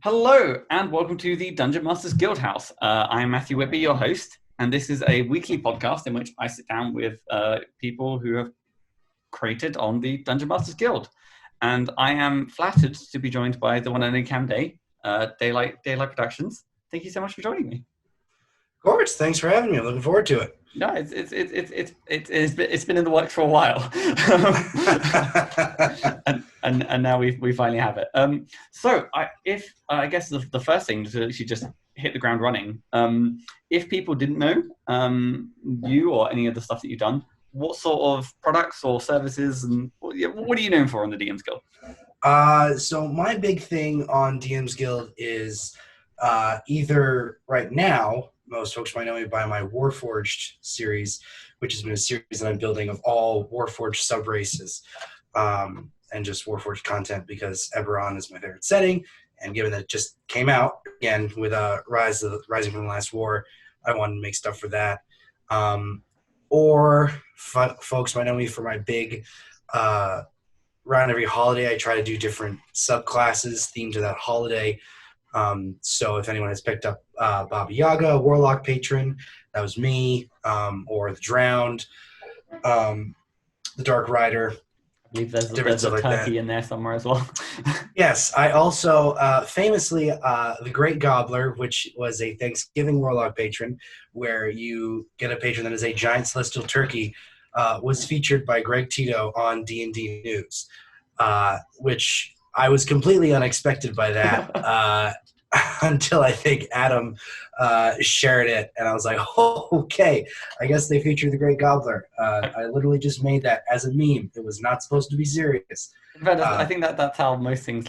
Hello, and welcome to the Dungeon Masters Guild House. I'm Matthew Whitby, your host, and this is a weekly podcast in which I sit down with people who have created on the Dungeon Masters Guild. And I am flattered to be joined by the one and only Cam Day, Daylight Productions. Thank you so much for joining me. Of course, thanks for having me. I'm looking forward to it. No, it's been in the works for a while, and now we finally have it. So I guess the first thing to actually just hit the ground running. If people didn't know you or any of the stuff that you've done, what sort of products or services and what are you known for on the DMsGuild? So my big thing on DMsGuild is either right now. Most folks might know me by my Warforged series, which has been a series that I'm building of all Warforged sub-races and just Warforged content because Eberron is my favorite setting. And given that it just came out, again, with Rising from the Last War, I wanted to make stuff for that. Folks might know me for my big, around every holiday, I try to do different subclasses themed to that holiday. So if anyone has picked up Baba Yaga, Warlock Patron, that was me, or the Drowned, the Dark Rider. I believe there's a turkey in there somewhere as well. Yes, I also famously the Great Gobbler, which was a Thanksgiving Warlock Patron, where you get a patron that is a giant celestial turkey, was featured by Greg Tito on D&D News, which I was completely unexpected by that until I think Adam shared it, and I was like, oh, okay, I guess they featured the Great Gobbler. I literally just made that as a meme. It was not supposed to be serious. But I think that's how most things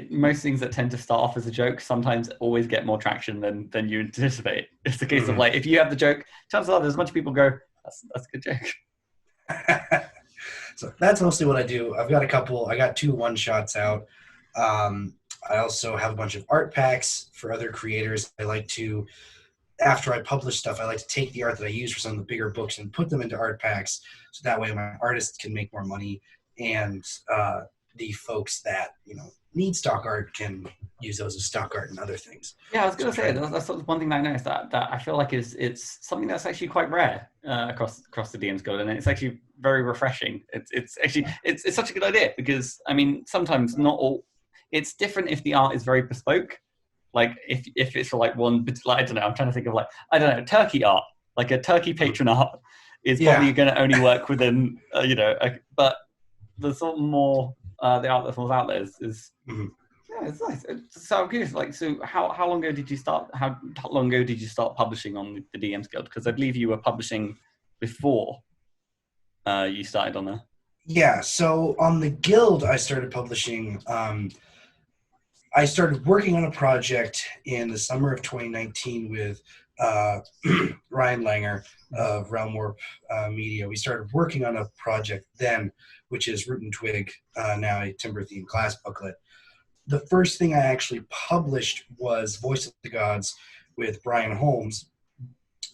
most things that tend to start off as a joke sometimes always get more traction than you anticipate. It's the case of if you have the joke, chances are there's a bunch of people go, that's a good joke. So that's mostly what I do. I got 2 one-shots out. I also have a bunch of art packs for other creators. I like to, after I publish stuff, I like to take the art that I use for some of the bigger books and put them into art packs, so that way my artists can make more money, and the folks that need stock art can use those as stock art and other things. Yeah, I was going to say that's one thing that I noticed that I feel like it's something that's actually quite rare across the DMsGuild, and it's actually very refreshing. It's such a good idea because sometimes not all. It's different if the art is very bespoke. Like if it's for one, I don't know. I'm trying to think of turkey art, like a turkey patron art is probably going to only work within but the sort of more the art that falls out there is yeah, it's nice. So I'm curious, so how long ago did you start? How long ago did you start publishing on the DMsGuild? Because I believe you were publishing before you started on there. Yeah, so on the Guild, I started publishing. I started working on a project in the summer of 2019 with Ryan Langer of Realm Warp Media. We started working on a project then, which is Root and Twig, now a Timber-themed class booklet. The first thing I actually published was Voice of the Gods with Brian Holmes,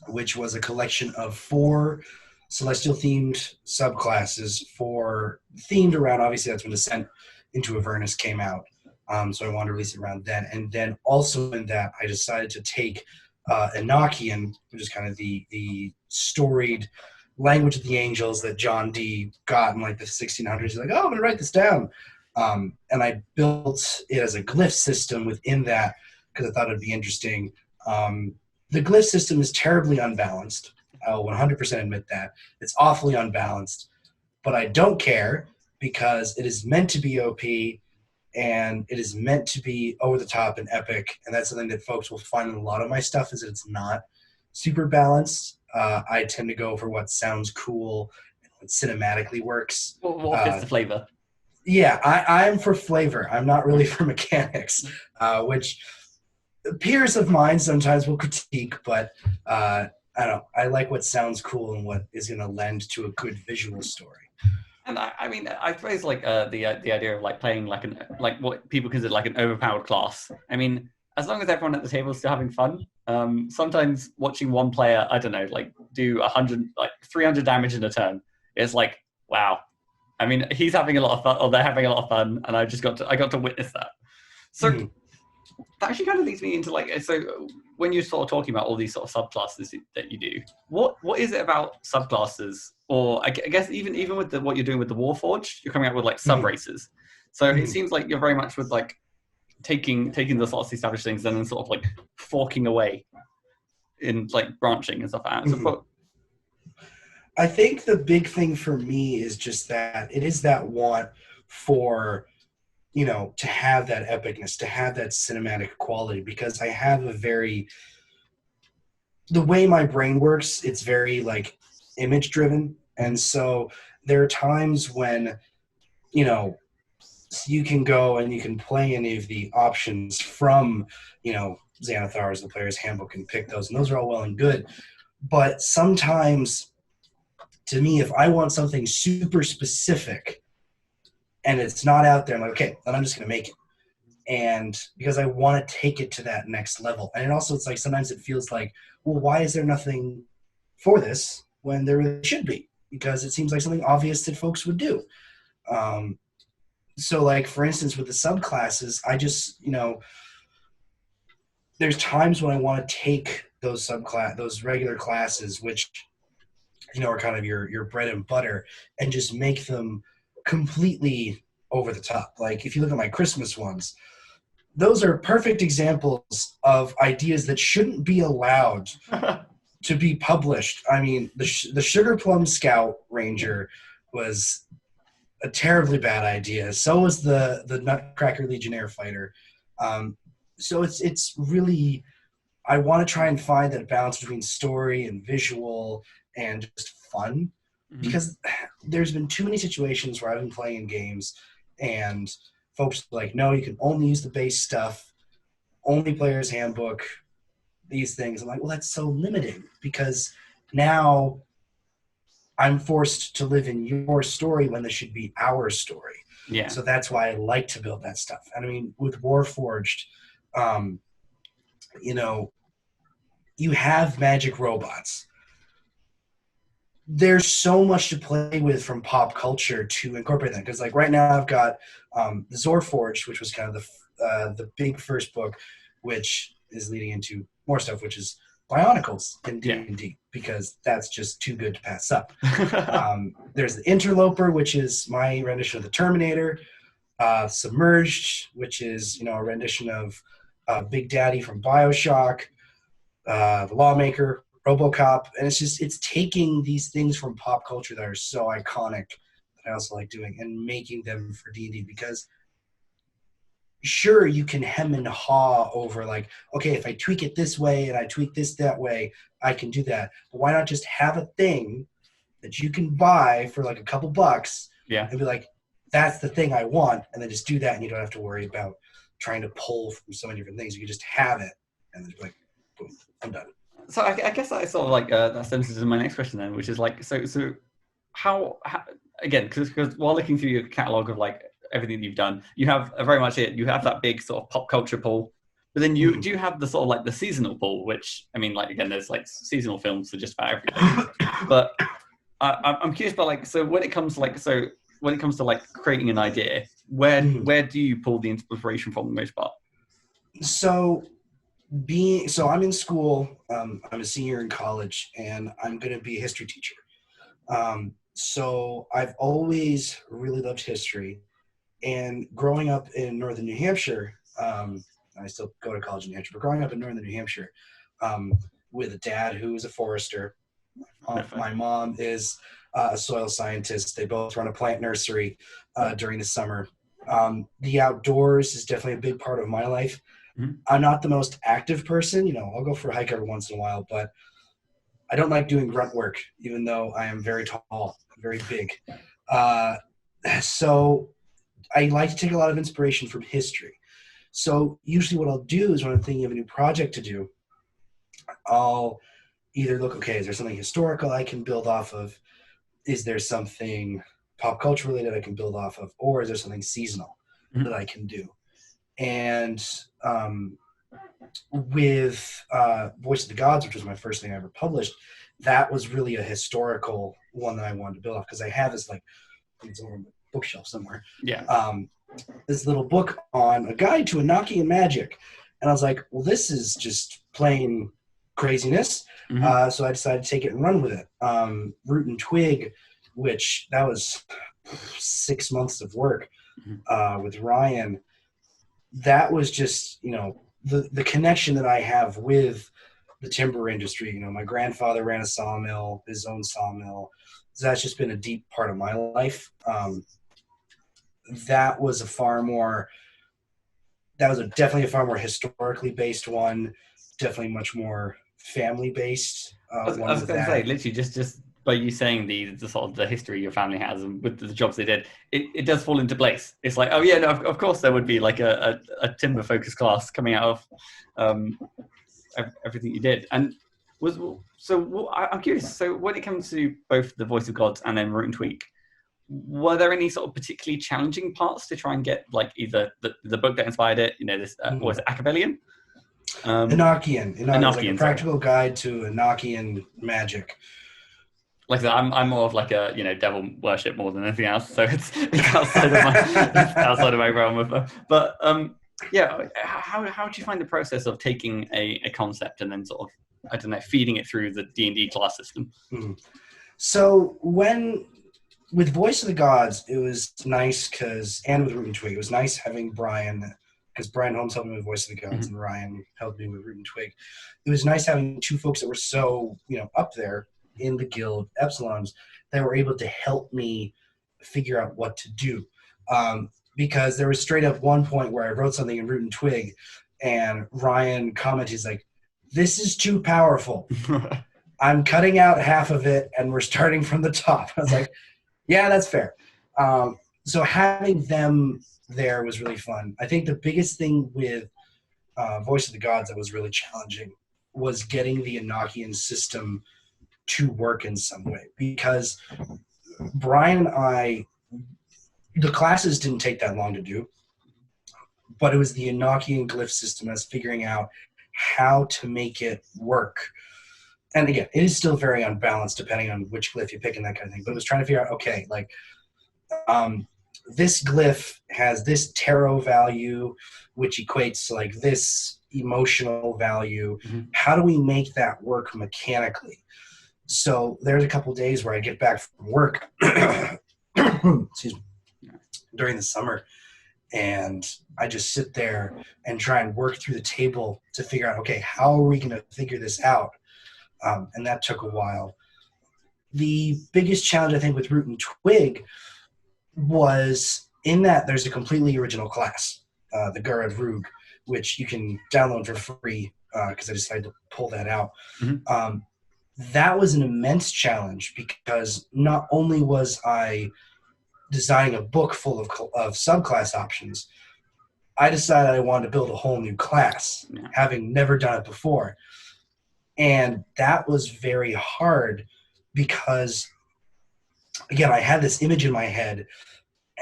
which was a collection of 4 celestial-themed subclasses themed around, obviously that's when Descent into Avernus came out. So I wanted to release it around then. And then also in that, I decided to take Enochian, which is kind of the storied language of the angels that John Dee got in the 1600s. He's like, oh, I'm going to write this down. And I built it as a glyph system within that because I thought it'd be interesting. The glyph system is terribly unbalanced. I'll 100% admit that. It's awfully unbalanced. But I don't care because it is meant to be OP and it is meant to be over the top and epic. And that's something that folks will find in a lot of my stuff is that it's not super balanced. I tend to go for what sounds cool and what cinematically works. What fits the flavor? Yeah, I'm for flavor. I'm not really for mechanics, which peers of mine sometimes will critique, but I don't know. I like what sounds cool and what is going to lend to a good visual story. And I suppose the idea of playing what people consider an overpowered class. As long as everyone at the table is still having fun. Sometimes watching one player, I don't know, do 300 damage in a turn. It's wow. He's having a lot of fun, or they're having a lot of fun, and I got to witness that. So that actually kind of leads me into like, so when you're sort of talking about all these sort of subclasses that you do, what is it about subclasses, or I guess even with what you're doing with the Warforged, you're coming up with like sub races. So it seems like you're very much with like taking the sort of established things and then sort of like forking away in like branching and stuff like that. So, but I think the big thing for me is just that it is that want for, you know, to have that epicness, to have that cinematic quality, because I have the way my brain works, it's very like image driven. And so there are times when, you know, you can go and you can play any of the options from, you know, Xanathar's, the player's handbook, and pick those. And those are all well and good. But sometimes, to me, if I want something super specific and it's not out there, I'm like, okay, then I'm just going to make it. And because I want to take it to that next level. And it also, it's like sometimes it feels like, well, why is there nothing for this when there really should be? Because it seems like something obvious that folks would do. So, like, for instance, with the subclasses, I just, you know, there's times when I want to take those regular classes, which, you know, are kind of your bread and butter, and just make them completely over the top. Like, if you look at my Christmas ones, those are perfect examples of ideas that shouldn't be allowed to be published. I mean, the Sugar Plum Scout Ranger was a terribly bad idea. So was the Nutcracker Legionnaire Fighter. So it's really, I want to try and find that balance between story and visual and just fun, because there's been too many situations where I've been playing games and folks are like, no, you can only use the base stuff, only player's handbook, these things. I'm like, well, that's so limiting, because now I'm forced to live in your story when this should be our story. Yeah. So that's why I like to build that stuff. And I mean, with Warforged, you know, you have magic robots. There's so much to play with from pop culture to incorporate that. Because like right now I've got the Zorforged, which was kind of the big first book, which is leading into more stuff, which is Bionicles in D&D, because that's just too good to pass up. There's the Interloper, which is my rendition of the Terminator. Submerged, which is, you know, a rendition of Big Daddy from BioShock. The Lawmaker, RoboCop, and it's taking these things from pop culture that are so iconic that I also like doing and making them for D&D, because sure, you can hem and haw over like, okay, if I tweak it this way and I tweak this that way, I can do that. But why not just have a thing that you can buy for like a couple bucks and be like, that's the thing I want, and then just do that, and you don't have to worry about trying to pull from so many different things. You can just have it and then like, boom, I'm done. So I guess that sort of like that stems into my next question then, which is like, so how again, because while looking through your catalog of like everything that you've done, you have very much it. You have that big sort of pop culture pull, but then you do have the sort of like the seasonal pull, which I mean, like again, there's like seasonal films for just about everything. But I'm curious about like, so when it comes to like creating an idea, where do you pull the inspiration from the most part? So I'm in school, I'm a senior in college, and I'm going to be a history teacher. So I've always really loved history, and growing up in northern New Hampshire, I still go to college in New Hampshire, but growing up in northern New Hampshire, with a dad who is a forester, my mom is a soil scientist. They both run a plant nursery during the summer. The outdoors is definitely a big part of my life. I'm not the most active person. You know, I'll go for a hike every once in a while, but I don't like doing grunt work, even though I am very tall, very big. So I like to take a lot of inspiration from history. So usually what I'll do is when I'm thinking of a new project to do, I'll either look, okay, is there something historical I can build off of? Is there something pop culture related I can build off of? Or is there something seasonal that I can do? And with Voice of the Gods, which was my first thing I ever published, that was really a historical one that I wanted to build off, because I have this like, it's over on the bookshelf somewhere. This little book on a guide to Enochian magic, And I was like, well, this is just plain craziness. Mm-hmm. So I decided to take it and run with it. Root and Twig, which that was 6 months of work with Ryan. That was just, the connection that I have with the timber industry. My grandfather ran a sawmill, his own sawmill. So that's just been a deep part of my life. That was definitely a far more historically based one, definitely much more family based I was one with going to that. say, literally, just by you saying the sort of the history your family has and with the jobs they did, it does fall into place. It's like, oh yeah, no, of course there would be like a timber focused class coming out of everything you did. And I'm curious. So when it comes to both the Voice of Gods and then Root and Tweak, were there any sort of particularly challenging parts to try and get like either the book that inspired it, this was it Acabellian? Enochian. It's like a practical sorry. guide to Enochian magic. Like I said, I'm more of like a devil worship more than anything else, so it's outside of my realm of. But yeah, how do you find the process of taking a concept and then sort of, I don't know, feeding it through the D&D class system? Mm-hmm. So with Voice of the Gods, it was nice and with Root and Twig, it was nice having Brian, because Brian Holmes helped me with Voice of the Gods, and Ryan helped me with Root and Twig. It was nice having two folks that were so, up there in the guild, Epsilons, that were able to help me figure out what to do. Because there was straight up one point where I wrote something in Root and Twig, and Ryan commented, he's like, "This is too powerful. I'm cutting out half of it, and we're starting from the top." I was like, yeah, that's fair. So having them there was really fun. I think the biggest thing with Voice of the Gods that was really challenging was getting the Enochian system to work in some way. Because Brian and I, the classes didn't take that long to do, but it was the Enochian glyph system as figuring out how to make it work. And again, it is still very unbalanced depending on which glyph you pick and that kind of thing. But it was trying to figure out, okay, like this glyph has this tarot value, which equates to like this emotional value. Mm-hmm. How do we make that work mechanically? So there's a couple of days where I get back from work, excuse me, during the summer, and I just sit there and try and work through the table to figure out, okay, how are we going to figure this out? And that took a while. The biggest challenge, I think, with Root and Twig was in that there's a completely original class, the Garad Roog, which you can download for free because I decided to pull that out. Mm-hmm. That was an immense challenge because not only was I designing a book full of subclass options, I decided I wanted to build a whole new class, having never done it before. And that was very hard because, again, I had this image in my head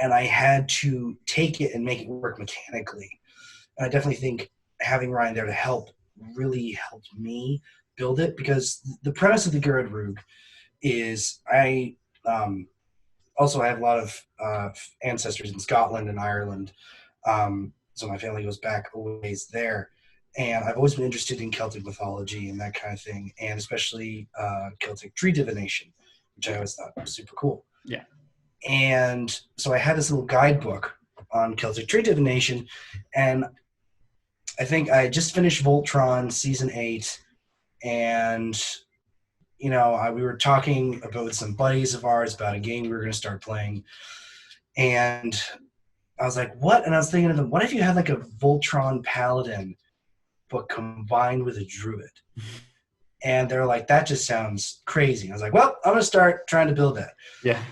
and I had to take it and make it work mechanically. And I definitely think having Ryan there to help really helped me build it, because the premise of the Garad Roog is I also have a lot of ancestors in Scotland and Ireland. So my family goes back a ways there. And I've always been interested in Celtic mythology and that kind of thing, and especially Celtic tree divination, which I always thought was super cool. Yeah. And so I had this little guidebook on Celtic tree divination, and I think I just finished Voltron Season 8, and, we were talking about some buddies of ours about a game we were going to start playing, and I was like, what? And I was thinking of them, what if you had like a Voltron Paladin but combined with a druid? And they're like, that just sounds crazy. I was like, well, I'm going to start trying to build that. Yeah.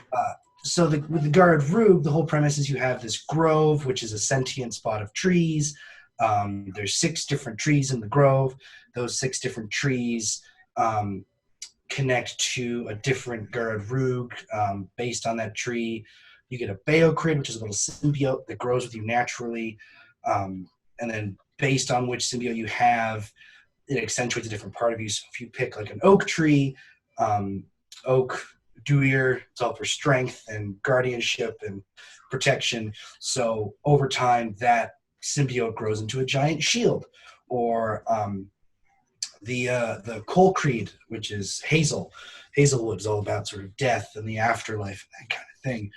So with the Garad Roog, the whole premise is you have this grove, which is a sentient spot of trees. There's 6 different trees in the grove. Those 6 different trees connect to a different Garad Roog based on that tree. You get a Beocrid, which is a little symbiote that grows with you naturally. And then based on which symbiote you have, it accentuates a different part of you. So if you pick like an oak tree, oak, Duir, it's all for strength and guardianship and protection. So over time, that symbiote grows into a giant shield. or the Coal Creed, which is Hazelwood, is all about sort of death and the afterlife and that kind of thing.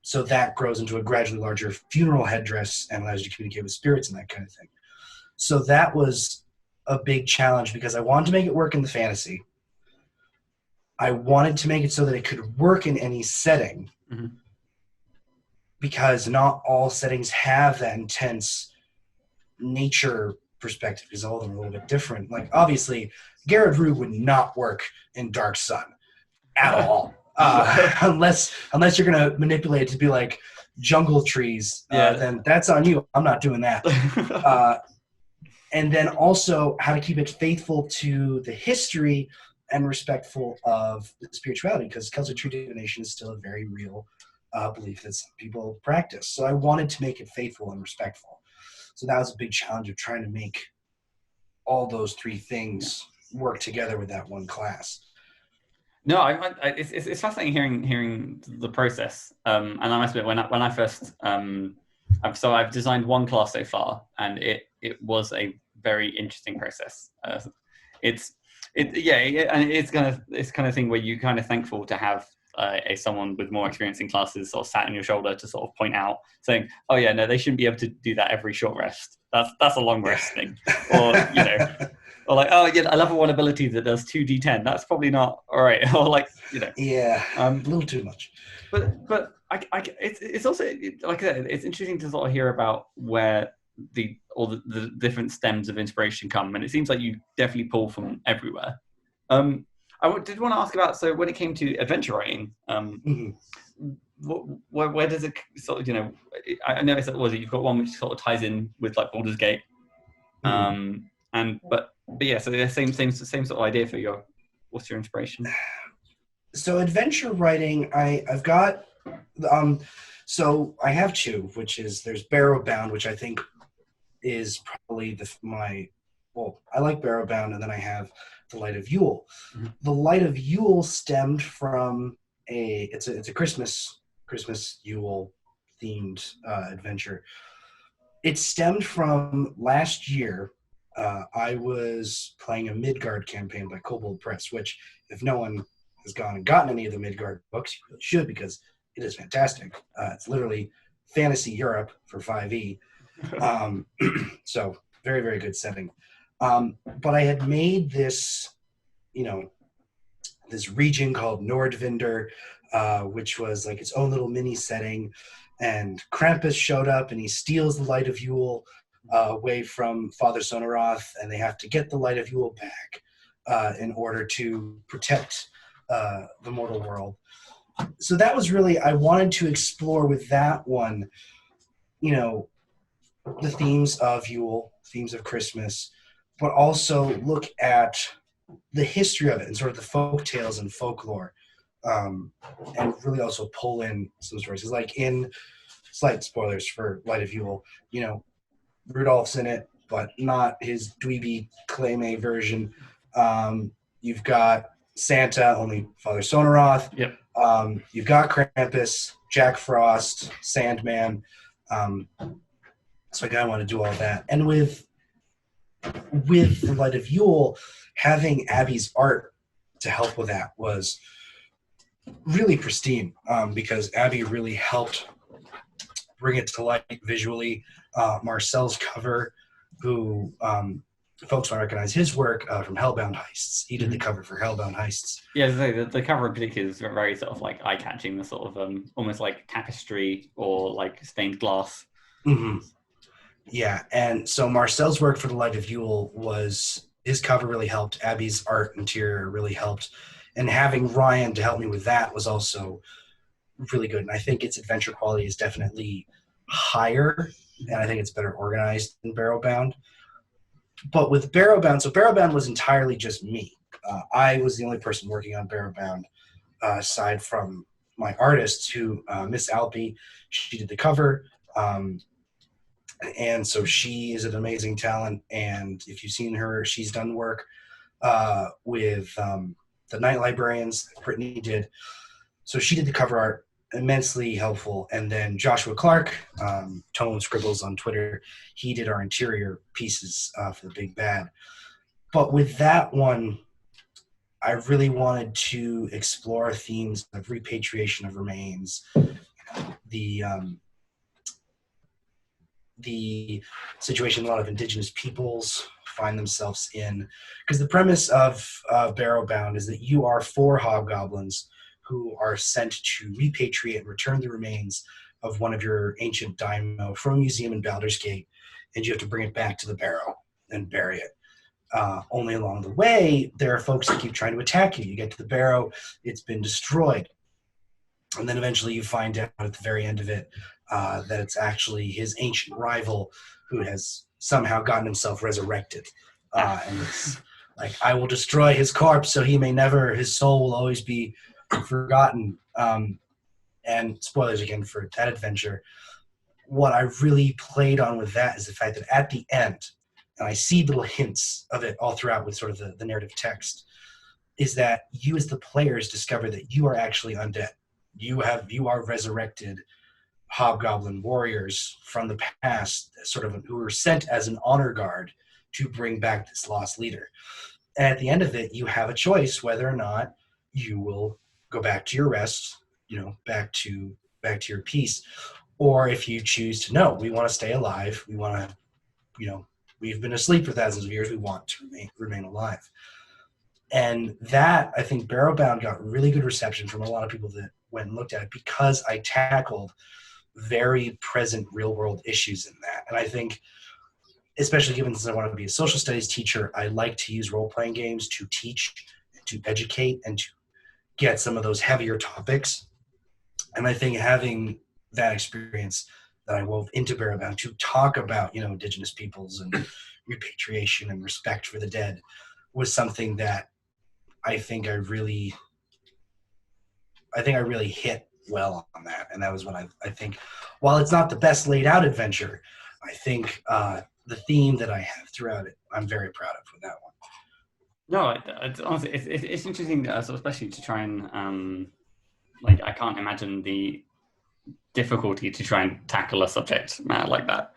So that grows into a gradually larger funeral headdress and allows you to communicate with spirits and that kind of thing. So that was a big challenge because I wanted to make it work in the fantasy. I wanted to make it so that it could work in any setting, because not all settings have that intense nature perspective, because all of them are a little bit different. Like, obviously, Garrett Rue would not work in Dark Sun at all, unless you're going to manipulate it to be like jungle trees. Then that's on you. I'm not doing that. And then also how to keep it faithful to the history and respectful of the spirituality, because Celtic tree divination is still a very real belief that some people practice. So I wanted to make it faithful and respectful. So that was a big challenge of trying to make all those three things work together with that one class. No, it's fascinating hearing the process. And I must admit, when I first, I've designed one class so far, and it was a very interesting process. It's kind of thing where you kind of thankful to have someone with more experience in classes sort of sat on your shoulder to sort of point out, saying, "Oh yeah, no, they shouldn't be able to do that every short rest. That's a long rest thing," or or like, "Oh yeah, a level 1 ability that does 2d10. That's probably not all right." Or like, a little too much. But it's also, like I said, it's interesting to sort of hear about where all the different stems of inspiration come, and it seems like you definitely pull from everywhere. I did want to ask about, so when it came to adventure writing, where does it sort of, I noticed that you've got one which sort of ties in with like Baldur's Gate, but yeah, so the same sort of idea for what's your inspiration? So adventure writing, I've got, so I have two, which is there's Barrowbound, which I think is probably I like Barrowbound, and then I have The Light of Yule. The Light of Yule stemmed from it's a Christmas Yule themed adventure. It stemmed from last year. I was playing a Midgard campaign by Kobold Press, which, if no one has gone and gotten any of the Midgard books, you really should, because it is fantastic. It's literally fantasy Europe for 5e. So very, very good setting. But I had made this, this region called Nordvinder, which was like its own little mini setting. And Krampus showed up and he steals the Light of Yule away from Father Sonaroth, and they have to get the Light of Yule back in order to protect the mortal world. So that was really, I wanted to explore with that one, the themes of Yule, themes of Christmas, but also look at the history of it and sort of the folk tales and folklore, and really also pull in some stories. Because like in slight spoilers for Light of Yule, Rudolph's in it, but not his dweeby claymay version. You've got Santa, only Father Sonaroth. Yep. You've got Krampus, Jack Frost, Sandman. So I kind of want to do all that. And with The Light of Yule, having Abby's art to help with that was really pristine, because Abby really helped bring it to light visually. Marcel's cover, who folks might recognize his work from Hellbound Heists. He did the cover for Hellbound Heists. Yeah, the cover in particular is very sort of like eye-catching, the sort of almost like tapestry or like stained glass. Yeah, and so Marcel's work for The Light of Yule was, his cover really helped. Abby's art interior really helped. And having Ryan to help me with that was also really good. And I think its adventure quality is definitely higher, and I think it's better organized than Barrowbound. But with Barrowbound, so Barrowbound was entirely just me. I was the only person working on Barrowbound, aside from my artists, who, Miss Alpy, she did the cover. And so she is an amazing talent. And if you've seen her, she's done work with the Night Librarians that Brittany did. So she did the cover art. immensely helpful. And then Joshua Clark, Tone Scribbles on Twitter, he did our interior pieces for the Big Bad. But with that one, I really wanted to explore themes of repatriation of remains, the situation a lot of indigenous peoples find themselves in. Because the premise of Barrowbound is that you are 4 hobgoblins who are sent to repatriate and return the remains of one of your ancient daimyo from a museum in Baldur's Gate, and you have to bring it back to the Barrow and bury it. Only along the way, there are folks that keep trying to attack you. You get to the Barrow, it's been destroyed. And then eventually you find out at the very end of it that it's actually his ancient rival who has somehow gotten himself resurrected. And it's like, I will destroy his corpse so he may never, his soul will always be forgotten. And spoilers again for that adventure. What I really played on with that is the fact that at the end, and I see little hints of it all throughout with sort of the narrative text, is that you as the players discover that you are actually undead. You are resurrected hobgoblin warriors from the past, sort of who were sent as an honor guard to bring back this lost leader. And at the end of it, you have a choice whether or not you will go back to your rest, back to your peace, or if you choose to, no, we want to stay alive. We want to, we've been asleep for thousands of years. We want to remain alive. And that, I think, Barrowbound got really good reception from a lot of people that went and looked at it because I tackled very present real-world issues in that. And I think, especially given since I want to be a social studies teacher, I like to use role-playing games to teach, to educate, and to get some of those heavier topics. And I think having that experience that I wove into Barrowbound to talk about, indigenous peoples and repatriation and respect for the dead was something that I think I really hit well on that. And that was what I think, while it's not the best laid out adventure, I think the theme that I have throughout it, I'm very proud of with that one. No, it's honestly, it's interesting, especially to try and, I can't imagine the difficulty to try and tackle a subject matter like that.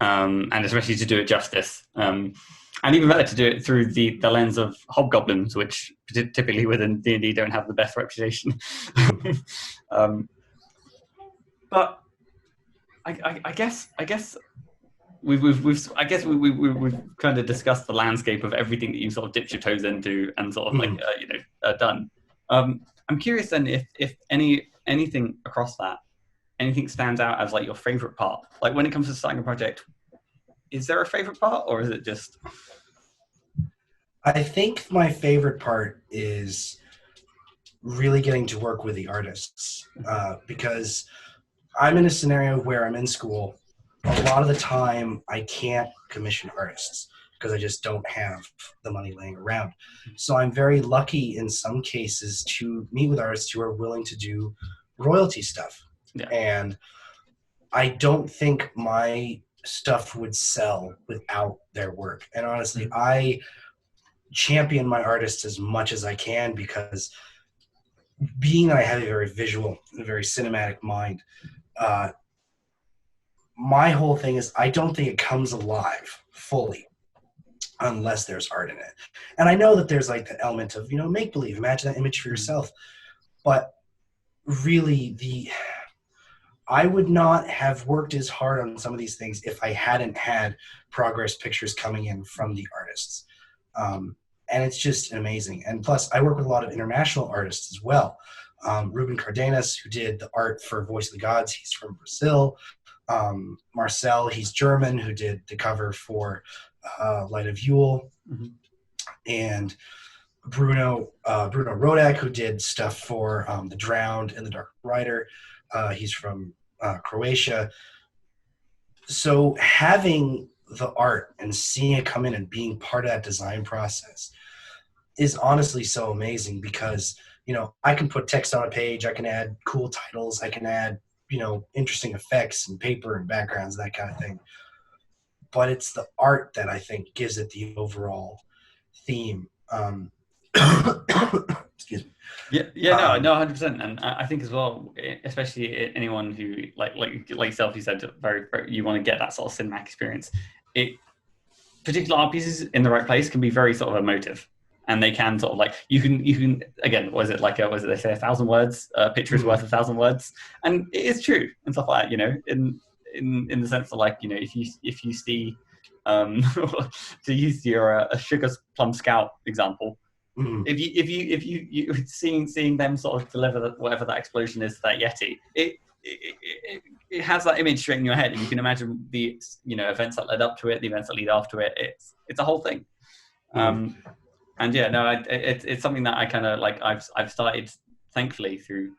And especially to do it justice. And even better to do it through the lens of hobgoblins, which typically within D&D don't have the best reputation. But I guess we've kind of discussed the landscape of everything that you sort of dipped your toes into and sort of done. I'm curious then if anything across that, anything stands out as your favorite part. When it comes to starting a project, is there a favorite part, or is it just? I think my favorite part is really getting to work with the artists because I'm in a scenario where I'm in school. A lot of the time, I can't commission artists because I just don't have the money laying around. So I'm very lucky in some cases to meet with artists who are willing to do royalty stuff. Yeah. And I don't think my stuff would sell without their work. And honestly, I champion my artists as much as I can because being that I have a very visual, a very cinematic mind, my whole thing is I don't think it comes alive fully unless there's art in it. And I know that there's the element of, make-believe, imagine that image for yourself. But really, I would not have worked as hard on some of these things if I hadn't had progress pictures coming in from the artists. And it's just amazing. And plus, I work with a lot of international artists as well. Ruben Cardenas, who did the art for Voice of the Gods, he's from Brazil. Marcel, he's German, who did the cover for Light of Yule. Mm-hmm. And Bruno Rodak, who did stuff for The Drowned and The Dark Rider. He's from Croatia. So having the art and seeing it come in and being part of that design process is honestly so amazing because, I can put text on a page, I can add cool titles, I can add, interesting effects and paper and backgrounds, that kind of thing. But it's the art that I think gives it the overall theme. Excuse me. Yeah, no, 100%. And I think as well, especially anyone who like yourself, you said you want to get that sort of cinematic experience. Particular art pieces in the right place can be very sort of emotive, and they can sort of like you can again, was it they say 1,000 words, a picture is worth 1,000 words, and it is true and stuff like that. In the sense of like if you see to use your a sugar plum scout example. If you seeing them sort of deliver whatever that explosion is to that Yeti, it has that image straight in your head, and you can imagine the events that led up to it, the events that lead after it. It's a whole thing. And yeah, no, it's something that I kind of like. I've started, thankfully, through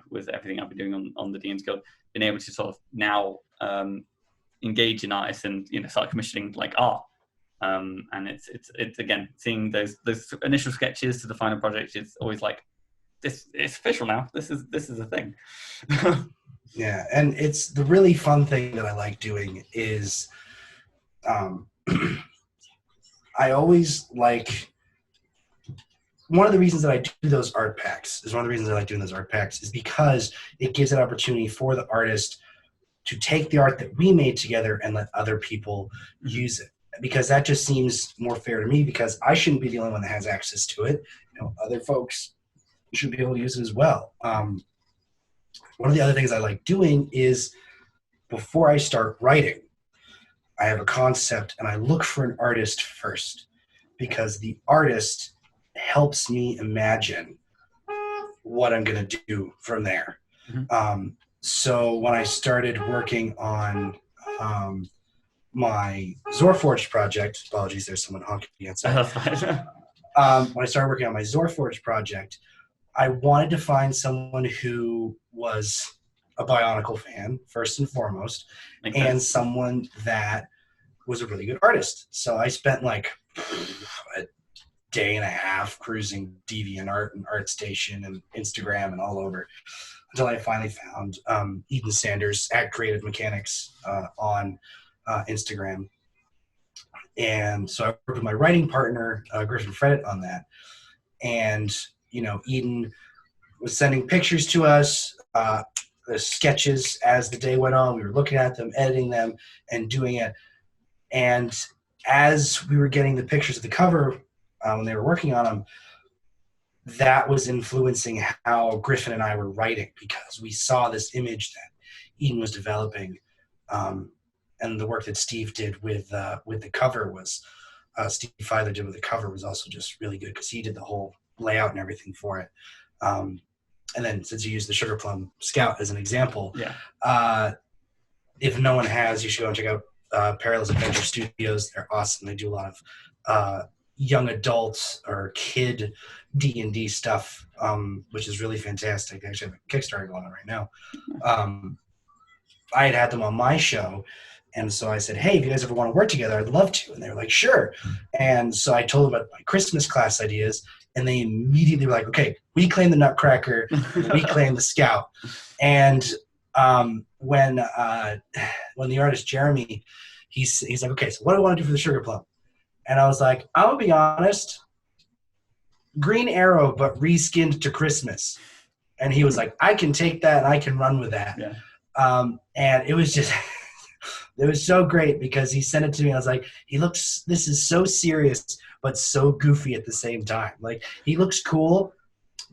with everything I've been doing on the DMs Guild, been able to sort of now engage in artists and start commissioning like art. And it's again seeing those initial sketches to the final project. It's always like it's official now. This is a thing. Yeah, and it's the really fun thing that I like doing is, I always like. One of the reasons that I do those art packs is because it gives an opportunity for the artist to take the art that we made together and let other people use it. Because that just seems more fair to me, because I shouldn't be the only one that has access to it. Other folks should be able to use it as well. One of the other things I like doing is, before I start writing, I have a concept and I look for an artist first, because the artist helps me imagine what I'm going to do from there. So when I started working on my Zorforged project, apologies, there's someone honking outside. When I started working on my Zorforged project, I wanted to find someone who was a Bionicle fan, first and foremost, and someone that was a really good artist. So I spent like a day and a half cruising DeviantArt and ArtStation and Instagram and all over, until I finally found Eden Sanders at Creative Mechanics on Instagram. And so I worked with my writing partner, Griffin Fredit, on that. And, Eden was sending pictures to us, the sketches as the day went on. We were looking at them, editing them, and doing it. And as we were getting the pictures of the cover, when they were working on them, that was influencing how Griffin and I were writing, because we saw this image that Eden was developing. And the work that Steve did with the cover was, Steve Filer did with the cover was also just really good, because he did the whole layout and everything for it. And then, since you used the Sugar Plum Scout as an example, if no one has, you should go and check out Perilous Adventure Studios. They're awesome. They do a lot of young adults or kid D&D stuff, which is really fantastic. They actually have a Kickstarter going on right now. I had them on my show, and so I said, hey, if you guys ever want to work together, I'd love to. And they were like, sure. And so I told them about my Christmas class ideas, and they immediately were like, okay, we claim the Nutcracker, we claim the Scout. And when the artist Jeremy, he's like, okay, so what do I want to do for the Sugar Plum? And I was like, I'm going to be honest, Green Arrow, but reskinned to Christmas. And he was like, I can take that and I can run with that. Yeah. And it was just, it was so great, because he sent it to me. I was like, this is so serious, but so goofy at the same time. Like, he looks cool.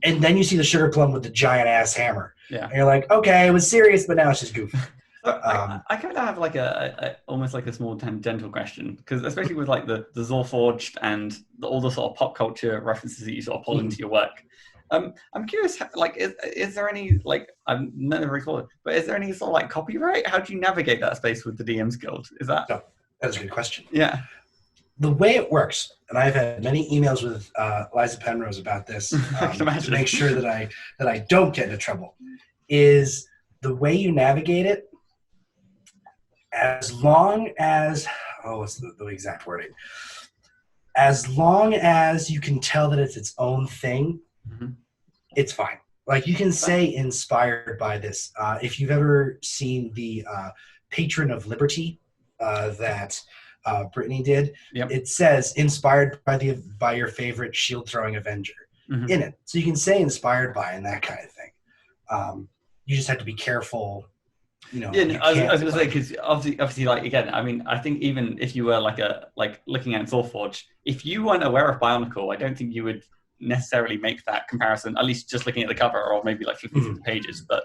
And then you see the Sugar Plum with the giant ass hammer. Yeah. And you're like, okay, it was serious, but now it's just goofy. I kind of have like a almost like a small tangential question, because especially with like the Zorforged and all the sort of pop culture references that you sort of pull into your work. I'm curious, like, is there any, like, I've never recalled it, but is there any sort of like copyright? How do you navigate that space with the DMs Guild? Is that? No, that's a good question. Yeah. The way it works, and I've had many emails with Liza Penrose about this, to make sure that I don't get into trouble, is the way you navigate it. As long as, what's the exact wording? As long as you can tell that it's its own thing, it's fine. Like, you can say inspired by this. If you've ever seen the Patron of Liberty that Brittany did, it says inspired by your favorite shield throwing Avenger. in it. So you can say inspired by and that kind of thing. You just have to be careful. Yeah, I was going to say, because obviously, like, again, I mean, I think even if you were like looking at Thorforge, if you weren't aware of Bionicle, I don't think you would necessarily make that comparison. At least just looking at the cover, or maybe like flipping through the pages. But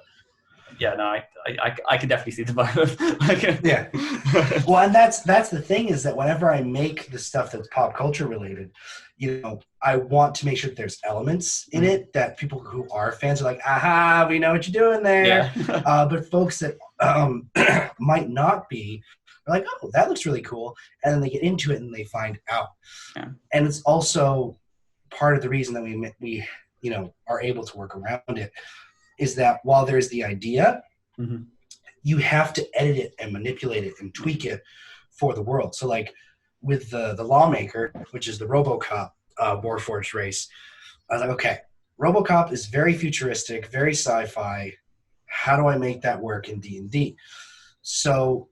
yeah, no, I could definitely see the vibe. Yeah. Well, and that's the thing, is that whenever I make the stuff that's pop culture related, I want to make sure that there's elements in it that people who are fans are like, aha, we know what you're doing there. Yeah. But folks that might not be are like, oh, that looks really cool. And then they get into it and they find out. Yeah. And it's also part of the reason that we are able to work around it, is that while there's the idea, you have to edit it and manipulate it and tweak it for the world. So like with the Lawmaker, which is the RoboCop Warforged race, I was like, okay, RoboCop is very futuristic, very sci-fi. How do I make that work in D&D? So,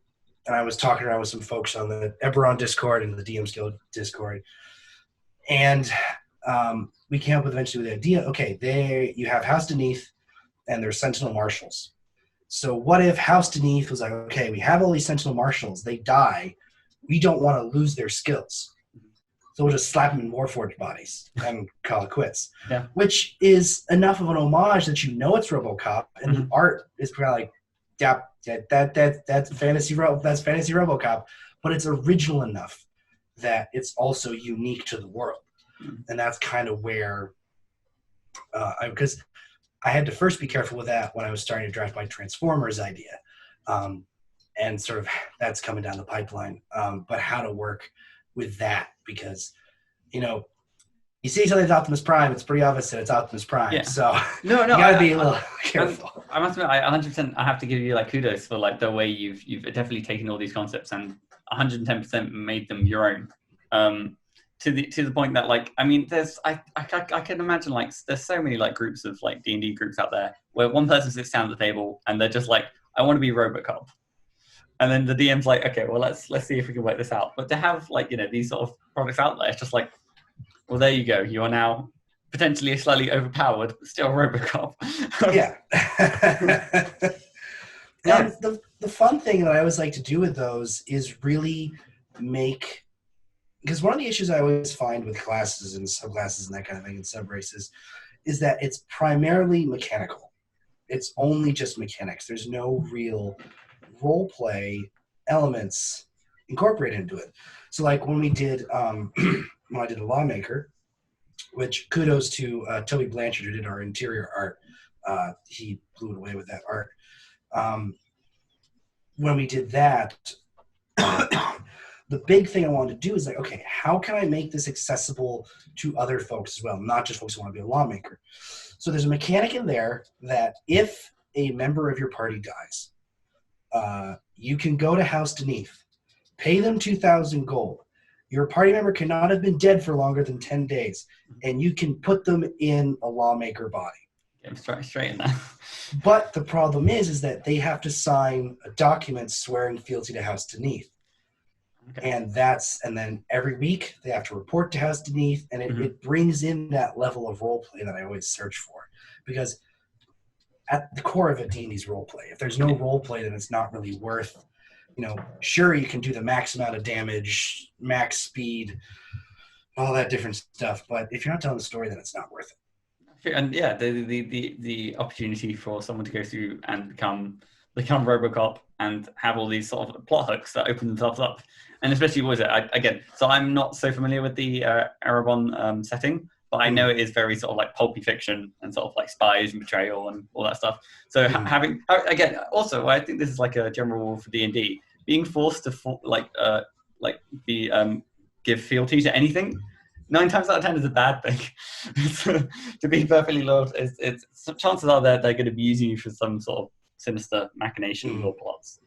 and I was talking around with some folks on the Eberron Discord and the DMsGuild Discord, and we came up with eventually the idea, okay, you have House Deneath and there's Sentinel Marshals. So what if House Deneath was like, okay, we have all these Sentinel Marshals, they die, we don't want to lose their skills. So we'll just slap them in Warforged bodies and call it quits. Yeah. Which is enough of an homage that it's RoboCop, and the art is probably like, yeah, that's fantasy RoboCop, but it's original enough that it's also unique to the world. And that's kind of where, because I had to first be careful with that when I was starting to draft my Transformers idea. And sort of that's coming down the pipeline. But how to work with that, because, you see something that's Optimus Prime, it's pretty obvious that it's Optimus Prime. Yeah. So no, you gotta be a little careful. I must admit, 100%, I have to give you like kudos for like the way you've definitely taken all these concepts and 110% made them your own. To the point that, like, I mean, I can imagine, like, there's so many like groups of like D&D groups out there where one person sits down at the table and they're just like, I want to be RoboCop, and then the DM's like, okay, well let's see if we can work this out. But to have like these sort of products out there, it's just like, well, there you go, you are now potentially slightly overpowered, but still RoboCop. Yeah. And the fun thing that I always like to do with those is really make. Because one of the issues I always find with classes and subclasses and that kind of thing, and sub-races, is that it's primarily mechanical. It's only just mechanics. There's no real role play elements incorporated into it. So like when we did, when I did a Lawmaker, which kudos to Toby Blanchard, who did our interior art. He blew it away with that art. When we did that, the big thing I wanted to do is like, okay, how can I make this accessible to other folks as well, not just folks who want to be a Lawmaker? So there's a mechanic in there that if a member of your party dies, you can go to House Deneath, pay them 2,000 gold. Your party member cannot have been dead for longer than 10 days, and you can put them in a Lawmaker body. I'm straight in there. But the problem is that they have to sign a document swearing fealty to House Deneath. Okay. And then every week they have to report to House Deneath, and it brings in that level of role play that I always search for, because at the core of it, D&D's role play. If there's no role play, then it's not really worth. Sure, you can do the max amount of damage, max speed, all that different stuff, but if you're not telling the story, then it's not worth it. And yeah, the opportunity for someone to go through and become RoboCop and have all these sort of plot hooks that open themselves up. And especially, what is it? So I'm not so familiar with the Erebon setting, but I know it is very sort of like pulpy fiction and sort of like spies and betrayal and all that stuff. So having, again, also, I think this is like a general rule for D&D, being forced to give fealty to anything, 9 times out of 10 is a bad thing. To be perfectly loyal, it's chances are that they're going to be using you for some sort of sinister machinations or plots.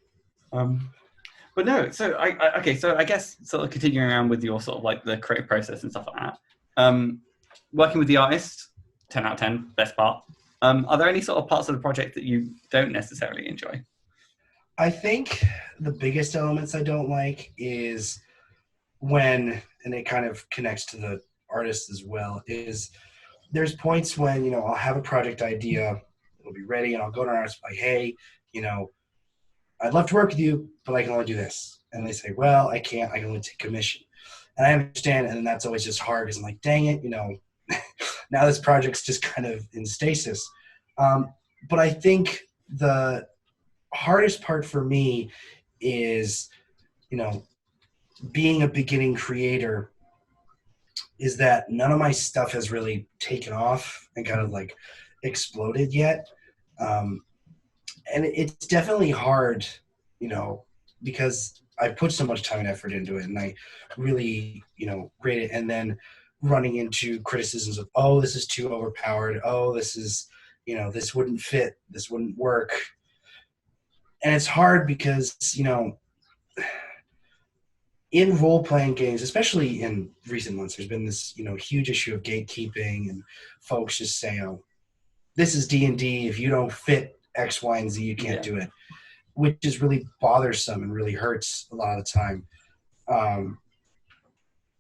But no, so I guess sort of continuing around with your sort of like the creative process and stuff like that. Working with the artist, 10 out of 10, best part. Are there any sort of parts of the project that you don't necessarily enjoy? I think the biggest elements I don't like is when, and it kind of connects to the artist as well, is there's points when, I'll have a project idea, it'll be ready, and I'll go to an artist like, hey, I'd love to work with you, but I can only do this. And they say, well, I can't, I can only take commission. And I understand, and that's always just hard because I'm like, dang it, now this project's just kind of in stasis. But I think the hardest part for me is, being a beginning creator, is that none of my stuff has really taken off and kind of like exploded yet. And it's definitely hard, because I put so much time and effort into it, and I really, rate it, and then running into criticisms of, oh, this is too overpowered. Oh, this is, this wouldn't fit. This wouldn't work. And it's hard because, in role-playing games, especially in recent months, there's been this, huge issue of gatekeeping, and folks just say, oh, this is D&D. If you don't fit X, Y, and Z, you can't do it, which is really bothersome and really hurts a lot of the time.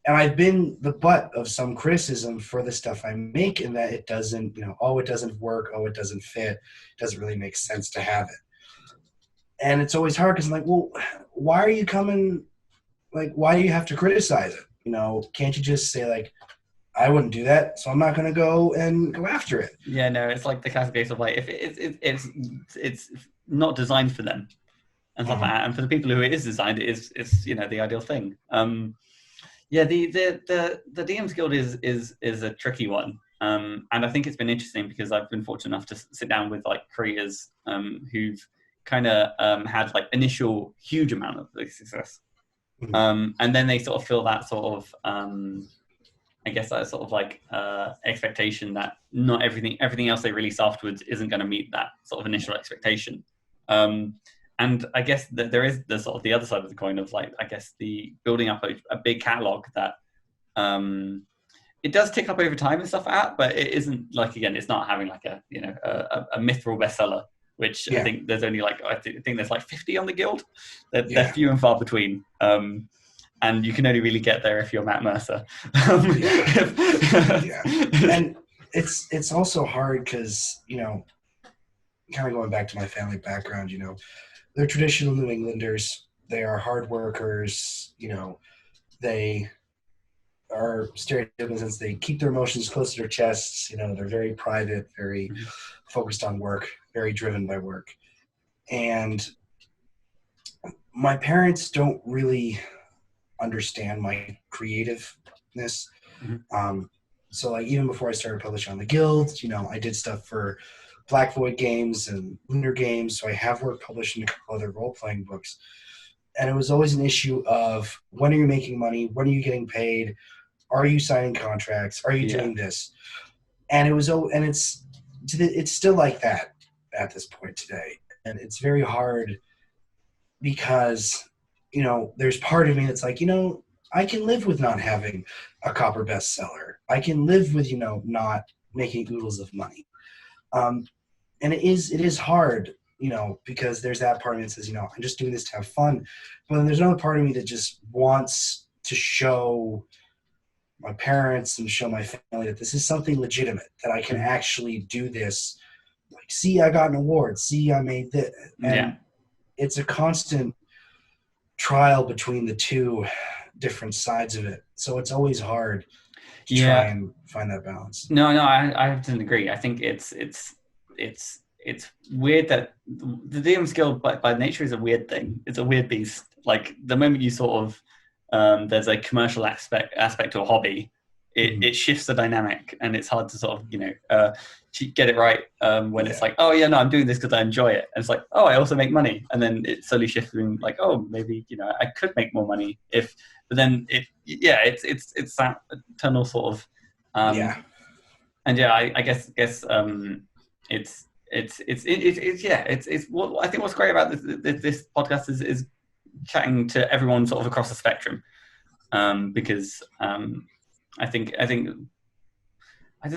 And I've been the butt of some criticism for the stuff I make, in that it doesn't, oh, it doesn't work. Oh, it doesn't fit. It doesn't really make sense to have it. And it's always hard because I'm like, well, why are you coming? Like, why do you have to criticize it? Can't you just say, like, I wouldn't do that, so I'm not going to go after it. Yeah, no, it's like the classic case of like, if it's not designed for them and stuff like that, and for the people who it is designed, it's the ideal thing. Yeah, the DMs Guild is a tricky one, and I think it's been interesting because I've been fortunate enough to sit down with like creators who've kind of had like initial huge amount of success, and then they sort of feel that sort of I guess that sort of like expectation that not everything else they release afterwards isn't going to meet that sort of initial expectation. And I guess that there is the sort of the other side of the coin of like, I guess the building up a big catalog that it does tick up over time and stuff like that, but it isn't like, again, it's not having like a mithril bestseller, which I think there's only like, I think there's like 50 on the Guild. They're few and far between. And you can only really get there if you're Matt Mercer. And it's also hard because, kind of going back to my family background, they're traditional New Englanders. They are hard workers. They are stereotypical in the sense they keep their emotions close to their chests. They're very private, very focused on work, very driven by work. And my parents don't really understand my creativeness. So like even before I started publishing on the Guild, I did stuff for Black Void Games and Lunar Games, so I have worked published in a couple other role-playing books. And it was always an issue of, when are you making money? When are you getting paid? Are you signing contracts? Are you doing this? And it's still like that at this point today. And it's very hard because, there's part of me that's like, I can live with not having a copper bestseller. I can live with, not making oodles of money. And it is hard, because there's that part of me that says, I'm just doing this to have fun. But then there's another part of me that just wants to show my parents and show my family that this is something legitimate, that I can actually do this. Like, see, I got an award. See, I made this. And it's a constant trial between the two different sides of it. So it's always hard to try and find that balance. No, I have to agree. I think it's weird that the DMs Guild by nature is a weird thing. It's a weird beast. Like the moment you sort of there's a commercial aspect to a hobby, it shifts the dynamic, and it's hard to sort of get it right when it's like, oh yeah, no, I'm doing this because I enjoy it. And it's like, oh, I also make money, and then it slowly shifts from like, oh, maybe I could make more money if. But then it's that eternal sort of and I guess it's what I think what's great about this podcast is chatting to everyone sort of across the spectrum, because I think I don't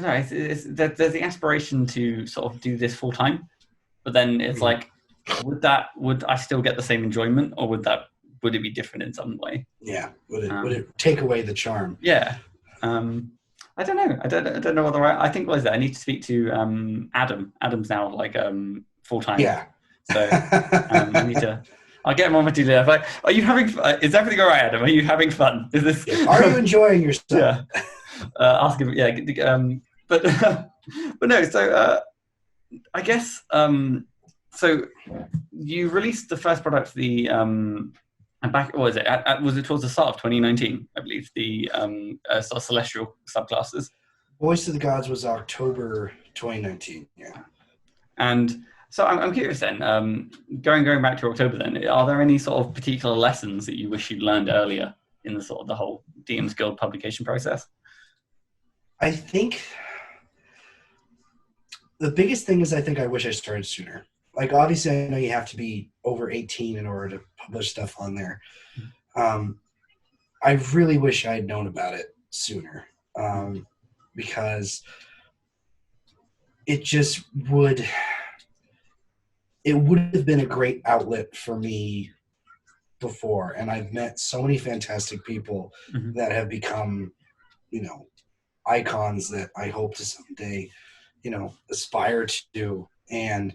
know, there's the aspiration to sort of do this full time, but then it's like, would I still get the same enjoyment, or would it be different in some way? Would it take away the charm? I don't know. I don't know what the right. I think what is it? I need to speak to Adam. Adam's now like full time. Yeah. So I need to. I'll get him on my to-do list. Like, are you having? Is everything all right, Adam? Are you having fun? Is this? Yeah. Are you enjoying yourself? Yeah. Ask him. Yeah. But but no. So I guess so you released the first product, the and back, what was it? Was it towards the start of 2019? I believe the sort of celestial subclasses. Voice of the Gods was October 2019. Yeah. And so I'm curious then, going back to October then, are there any sort of particular lessons that you wish you'd learned earlier in the sort of the whole DM's Guild publication process? I think the biggest thing is I think I wish I started sooner. Like, obviously, I know you have to be over 18 in order to publish stuff on there. I really wish I had known about it sooner, because it just would have been a great outlet for me before. And I've met so many fantastic people that have become, icons that I hope to someday, aspire to. And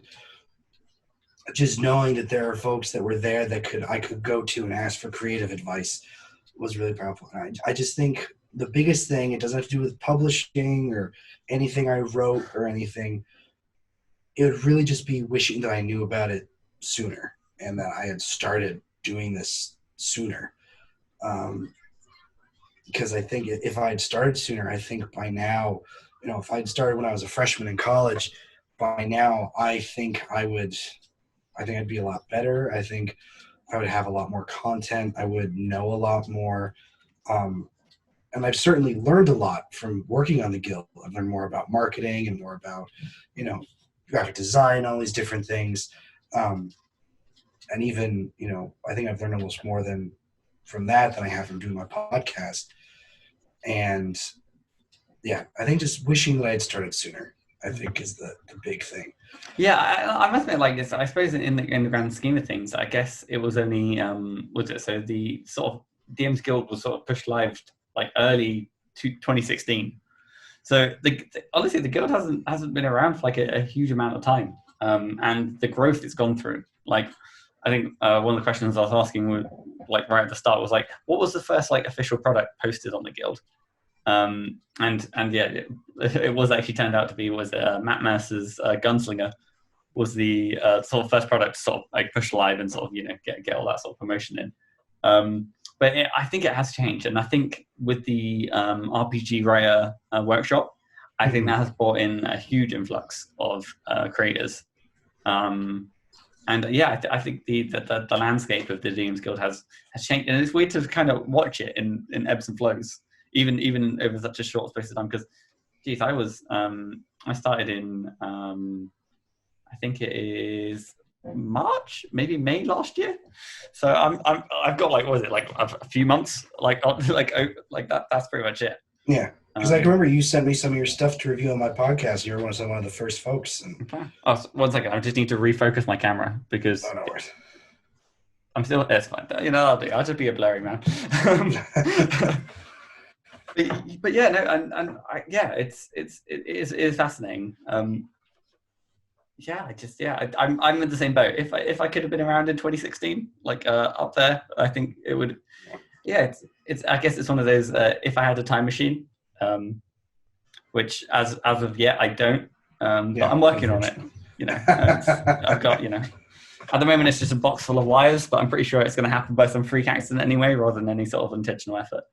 just knowing that there are folks that were there that I could go to and ask for creative advice was really powerful. And I just think the biggest thing, it doesn't have to do with publishing or anything I wrote or anything. It would really just be wishing that I knew about it sooner and that I had started doing this sooner. Because I think if I had started sooner, I think by now, if I'd started when I was a freshman in college, by now I think I'd be a lot better. I think I would have a lot more content. I would know a lot more. And I've certainly learned a lot from working on the Guild. I've learned more about marketing and more about, graphic design, all these different things. And even, I think I've learned almost more from that than I have from doing my podcast. And yeah, I think just wishing that I had started sooner, I think, is the big thing. Yeah, I must admit, like this, I suppose in the grand scheme of things, I guess it was only so the sort of DM's Guild was sort of pushed live like early 2016. So honestly, the guild hasn't been around for like a huge amount of time, and the growth it's gone through. Like, I think one of the questions I was asking, like right at the start, was like, what was the first like official product posted on the guild? And yeah, it was actually turned out to be Matt Mercer's Gunslinger was the sort of first product to sort of like push live and sort of get all that sort of promotion in. But I think it has changed, and I think with the RPG writer workshop, I think that has brought in a huge influx of creators. And yeah, I think the landscape of the DMs Guild has changed, and it's weird to kind of watch it in ebbs and flows, even over such a short space of time. Because, geez, I started in I think it is March, maybe May last year. So I've got like, what was it, like a few months, like that. That's pretty much it. Yeah, because I can remember you sent me some of your stuff to review on my podcast. You were one of the first folks. And... Oh, 1 second, I just need to refocus my camera because no worries. I'm still. It's fine. I'll just be a blurry man. but yeah, no, it is fascinating. Yeah, I'm in the same boat. If I could have been around in 2016, like up there, I think it would. Yeah, it's. I guess it's one of those. If I had a time machine, which as of yet I don't. But I'm working on it. I've got At the moment, it's just a box full of wires, but I'm pretty sure it's going to happen by some freak accident anyway, rather than any sort of intentional effort.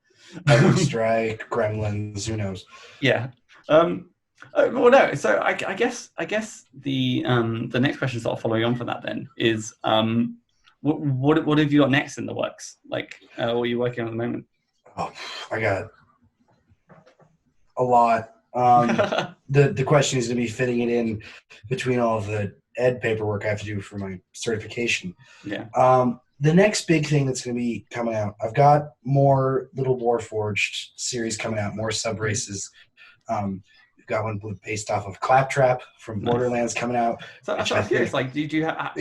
Strike, gremlins, who knows? Yeah. Well, no. So I guess the next question, sort of following on from that, then is what have you got next in the works? Like, what are you working on at the moment? Oh, I got a lot. The question is going to be fitting it in between all of the ed paperwork I have to do for my certification. Yeah. The next big thing that's going to be coming out, I've got more Little Warforged series coming out, more sub races. We've got one based off of Claptrap from Borderlands coming out. So I'm curious, like, do you have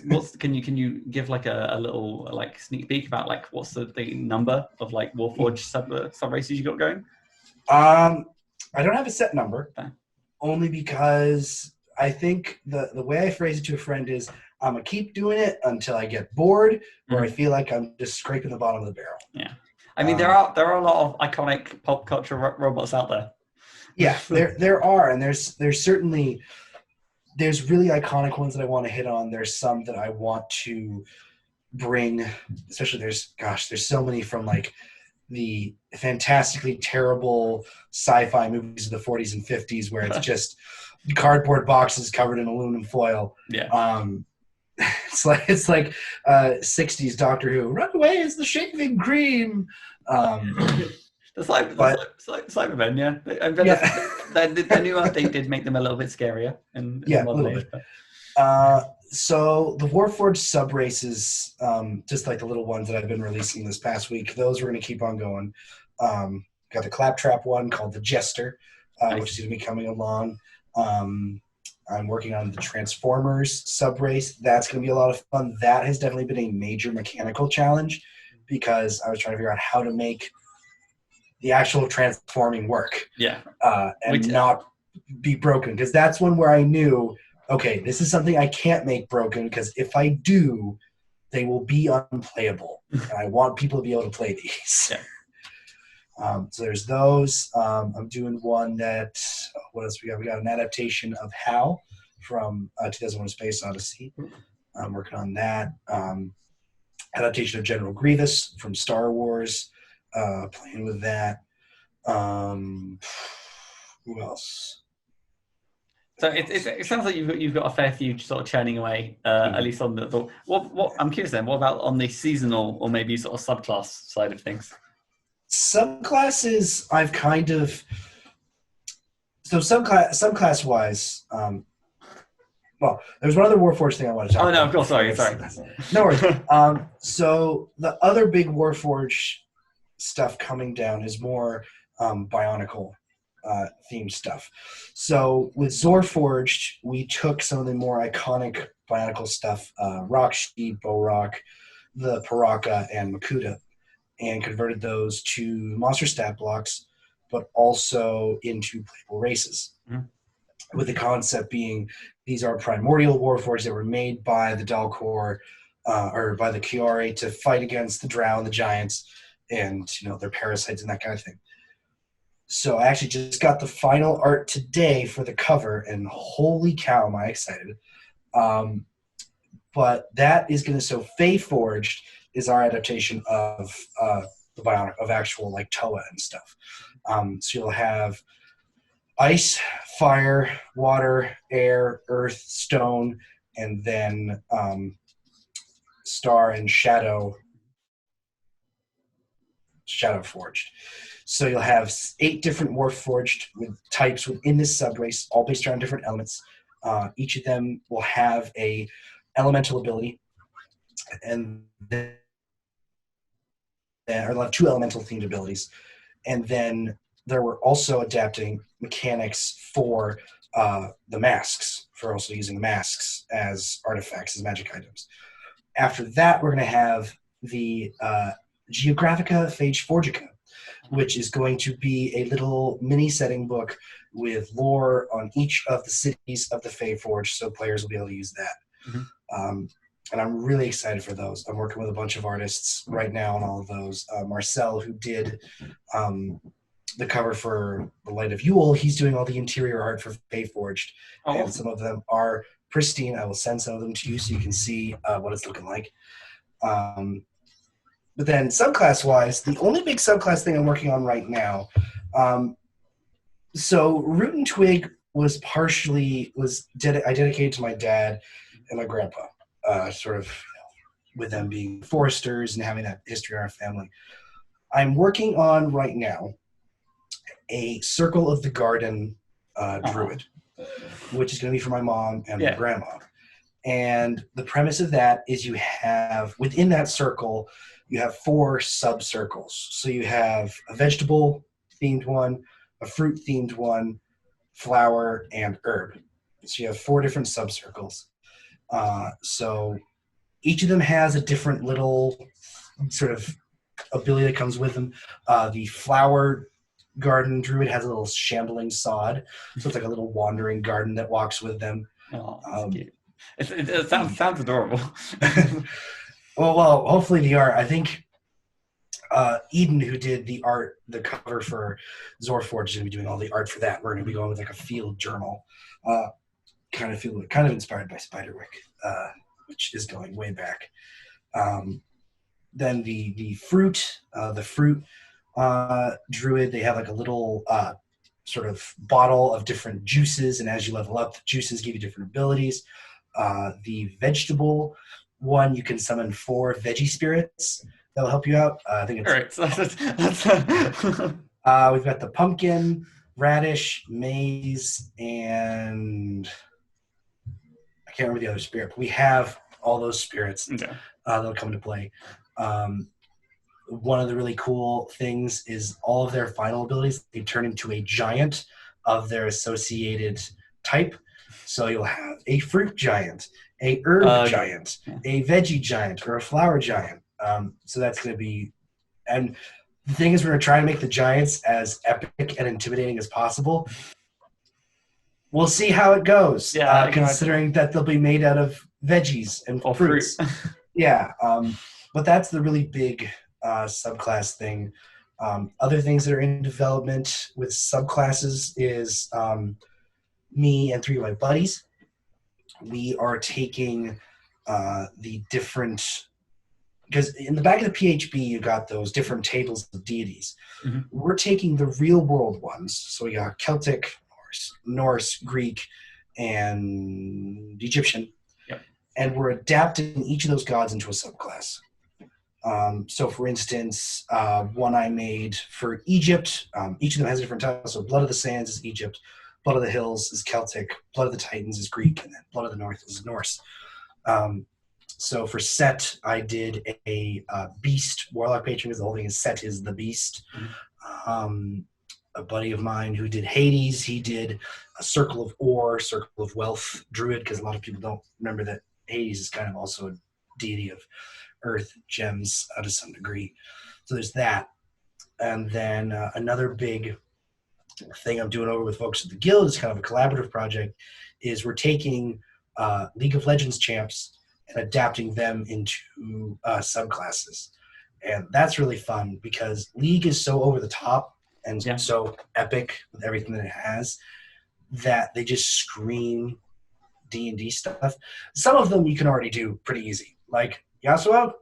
what's can you give like a little like sneak peek about like what's the number of like Warforged sub races you got going? I don't have a set number, Okay. only because I think the way I phrase it to a friend is I'm going to keep doing it until I get bored or I feel like I'm just scraping the bottom of the barrel. Yeah. I mean, there are a lot of iconic pop culture robots out there. Yeah, there are, and there's certainly there's really iconic ones that I want to hit on. There's some that I want to bring, especially there's so many from like the fantastically terrible sci-fi movies of the 40s and 50s where it's just cardboard boxes covered in aluminum foil. Yeah. It's like 60s Doctor Who. Run away is the shaving cream. The Cybermen, yeah. The new update did make them a little bit scarier in Yeah, modern age. So the Warforged sub races, just like the little ones that I've been releasing this past week, those we're going to keep on going. Got the Claptrap one called the Jester, Nice. which is going to be coming along. I'm working on the Transformers sub race. That's going to be a lot of fun. That has definitely been a major mechanical challenge because I was trying to figure out how to make the actual transforming work. Yeah. And not be broken, because that's one where I knew, okay, this is something I can't make broken, because if I do, they will be unplayable, and I want people to be able to play these. Yeah. So there's those. I'm doing one that, what else we got? We got an adaptation of HAL from 2001: Space Odyssey. I'm working on that. Adaptation of General Grievous from Star Wars. Playing with that. Who else? So it sounds like you've got a fair few sort of churning away, at least on the what I'm curious then. What about on the seasonal or maybe sort of subclass side of things? Subclasses, I've kind of subclass wise. Well, there's one other Warforged thing I want to talk about. Oh no, of course, sorry. No worries. So the other big Warforged stuff coming down is more Bionicle themed stuff. So with Zorforged, we took some of the more iconic Bionicle stuff, Rockshi, Borak, the Paraka, and Makuta, and converted those to monster stat blocks, but also into playable races. Mm-hmm. With the concept being these are primordial Warforged that were made by the Dalcor or by the Kiari to fight against the Drow and the Giants and, their parasites and that kind of thing. So I actually just got the final art today for the cover, and holy cow, am I excited. But that is going to, so Fae Forged is our adaptation of the Bionic, of actual like Toa and stuff. So you'll have ice, fire, water, air, earth, stone, and then star and shadow forged. So you'll have 8 different Warforged with types within this subrace, all based around different elements. Each of them will have a elemental ability, and then or they'll have 2 elemental themed abilities. And then there were also adapting mechanics for the masks, for also using masks as artifacts, as magic items. After that, we're going to have the Geographica Phage Forgica, which is going to be a little mini setting book with lore on each of the cities of the Fae Forge, so players will be able to use that. Mm-hmm. And I'm really excited for those. I'm working with a bunch of artists right now on all of those. Marcel, who did the cover for The Light of Yule, he's doing all the interior art for Fae Forged. Oh. And some of them are pristine. I will send some of them to you so you can see what it's looking like. But then subclass-wise, the only big subclass thing I'm working on right now, so Root and Twig was I dedicated to my dad and my grandpa, sort of with them being foresters and having that history in our family. I'm working on right now a Circle of the Garden druid, which is going to be for my mom and my grandma. And the premise of that is you have, within that circle, you have 4 sub-circles. So you have a vegetable-themed one, a fruit-themed one, flower, and herb. So you have 4 different sub-circles. So each of them has a different little sort of ability that comes with them. The flower garden druid has a little shambling sod, so it's like a little wandering garden that walks with them. Oh, that's cute. It sounds adorable. Well, hopefully the art. I think Eden, who did the art, the cover for Zorforge, is going to be doing all the art for that. We're going to be going with like a field journal, kind of inspired by Spiderwick, which is going way back. Then the fruit druid, they have like a little sort of bottle of different juices, and as you level up, the juices give you different abilities. The vegetable one, you can summon 4 veggie spirits that'll help you out. I think it's All right, so we've got the pumpkin, radish, maize, and I can't remember the other spirit, but we have all those spirits that'll come into play. One of the really cool things is all of their final abilities, they turn into a giant of their associated type. So you'll have a fruit giant, a herb giant, a veggie giant, or a flower giant. So that's going to be, and the thing is, we're going to try to make the giants as epic and intimidating as possible. We'll see how it goes, considering that they'll be made out of veggies and fruits. Yeah, but that's the really big subclass thing. Other things that are in development with subclasses is me and 3 of my buddies. We are taking the different, because in the back of the PHB you got those different tables of deities. Mm-hmm. We're taking the real world ones. So we got Celtic, Norse, Greek, and Egyptian. Yep. And we're adapting each of those gods into a subclass. So for instance, one I made for Egypt, each of them has a different title. So Blood of the Sands is Egypt, Blood of the Hills is Celtic, Blood of the Titans is Greek, and then Blood of the North is Norse. So for Set, I did a Beast Warlock patron, because the whole thing is Set is the Beast. Mm-hmm. A buddy of mine who did Hades, he did a Circle of Ore, Circle of Wealth Druid, because a lot of people don't remember that Hades is kind of also a deity of earth, gems to some degree. So there's that. And then another big thing I'm doing over with folks at the Guild is kind of a collaborative project, is we're taking League of Legends champs and adapting them into subclasses. And that's really fun because League is so over the top and so epic with everything that it has that they just scream D&D stuff. Some of them you can already do pretty easy. Like Yasuo,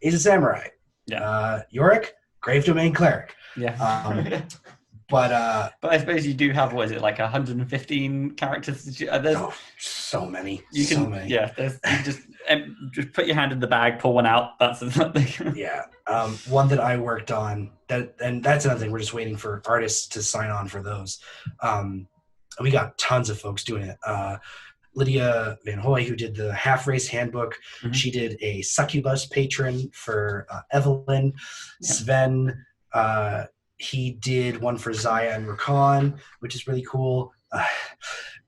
he's a samurai. Yeah. Yorick, Grave Domain Cleric. Yeah. But I suppose you do have, what is it, like 115 characters? So many. So many. Yeah, you just put your hand in the bag, pull one out. That's something. Yeah. One that I worked on, and that's another thing. We're just waiting for artists to sign on for those. We got tons of folks doing it. Lydia Van Hoy, who did the Half Race Handbook, mm-hmm. She did a Succubus patron for Evelyn. Yeah. Sven, he did one for Zaya and Rakan, which is really cool.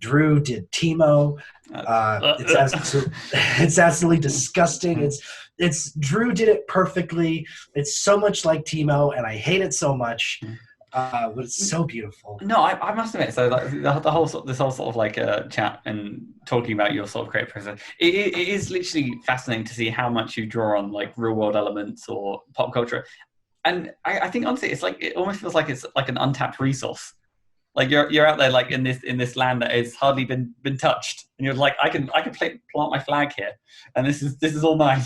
Drew did Teemo. It's absolutely disgusting. It's Drew did it perfectly. It's so much like Teemo, and I hate it so much. But it's so beautiful. No, I must admit. So like this whole sort of like chat and talking about your sort of creative process, it is literally fascinating to see how much you draw on like real world elements or pop culture. And I think honestly, it's like it almost feels like it's like an untapped resource. Like you're out there like in this land that has hardly been touched, and you're like, I can plant my flag here, and this is all mine.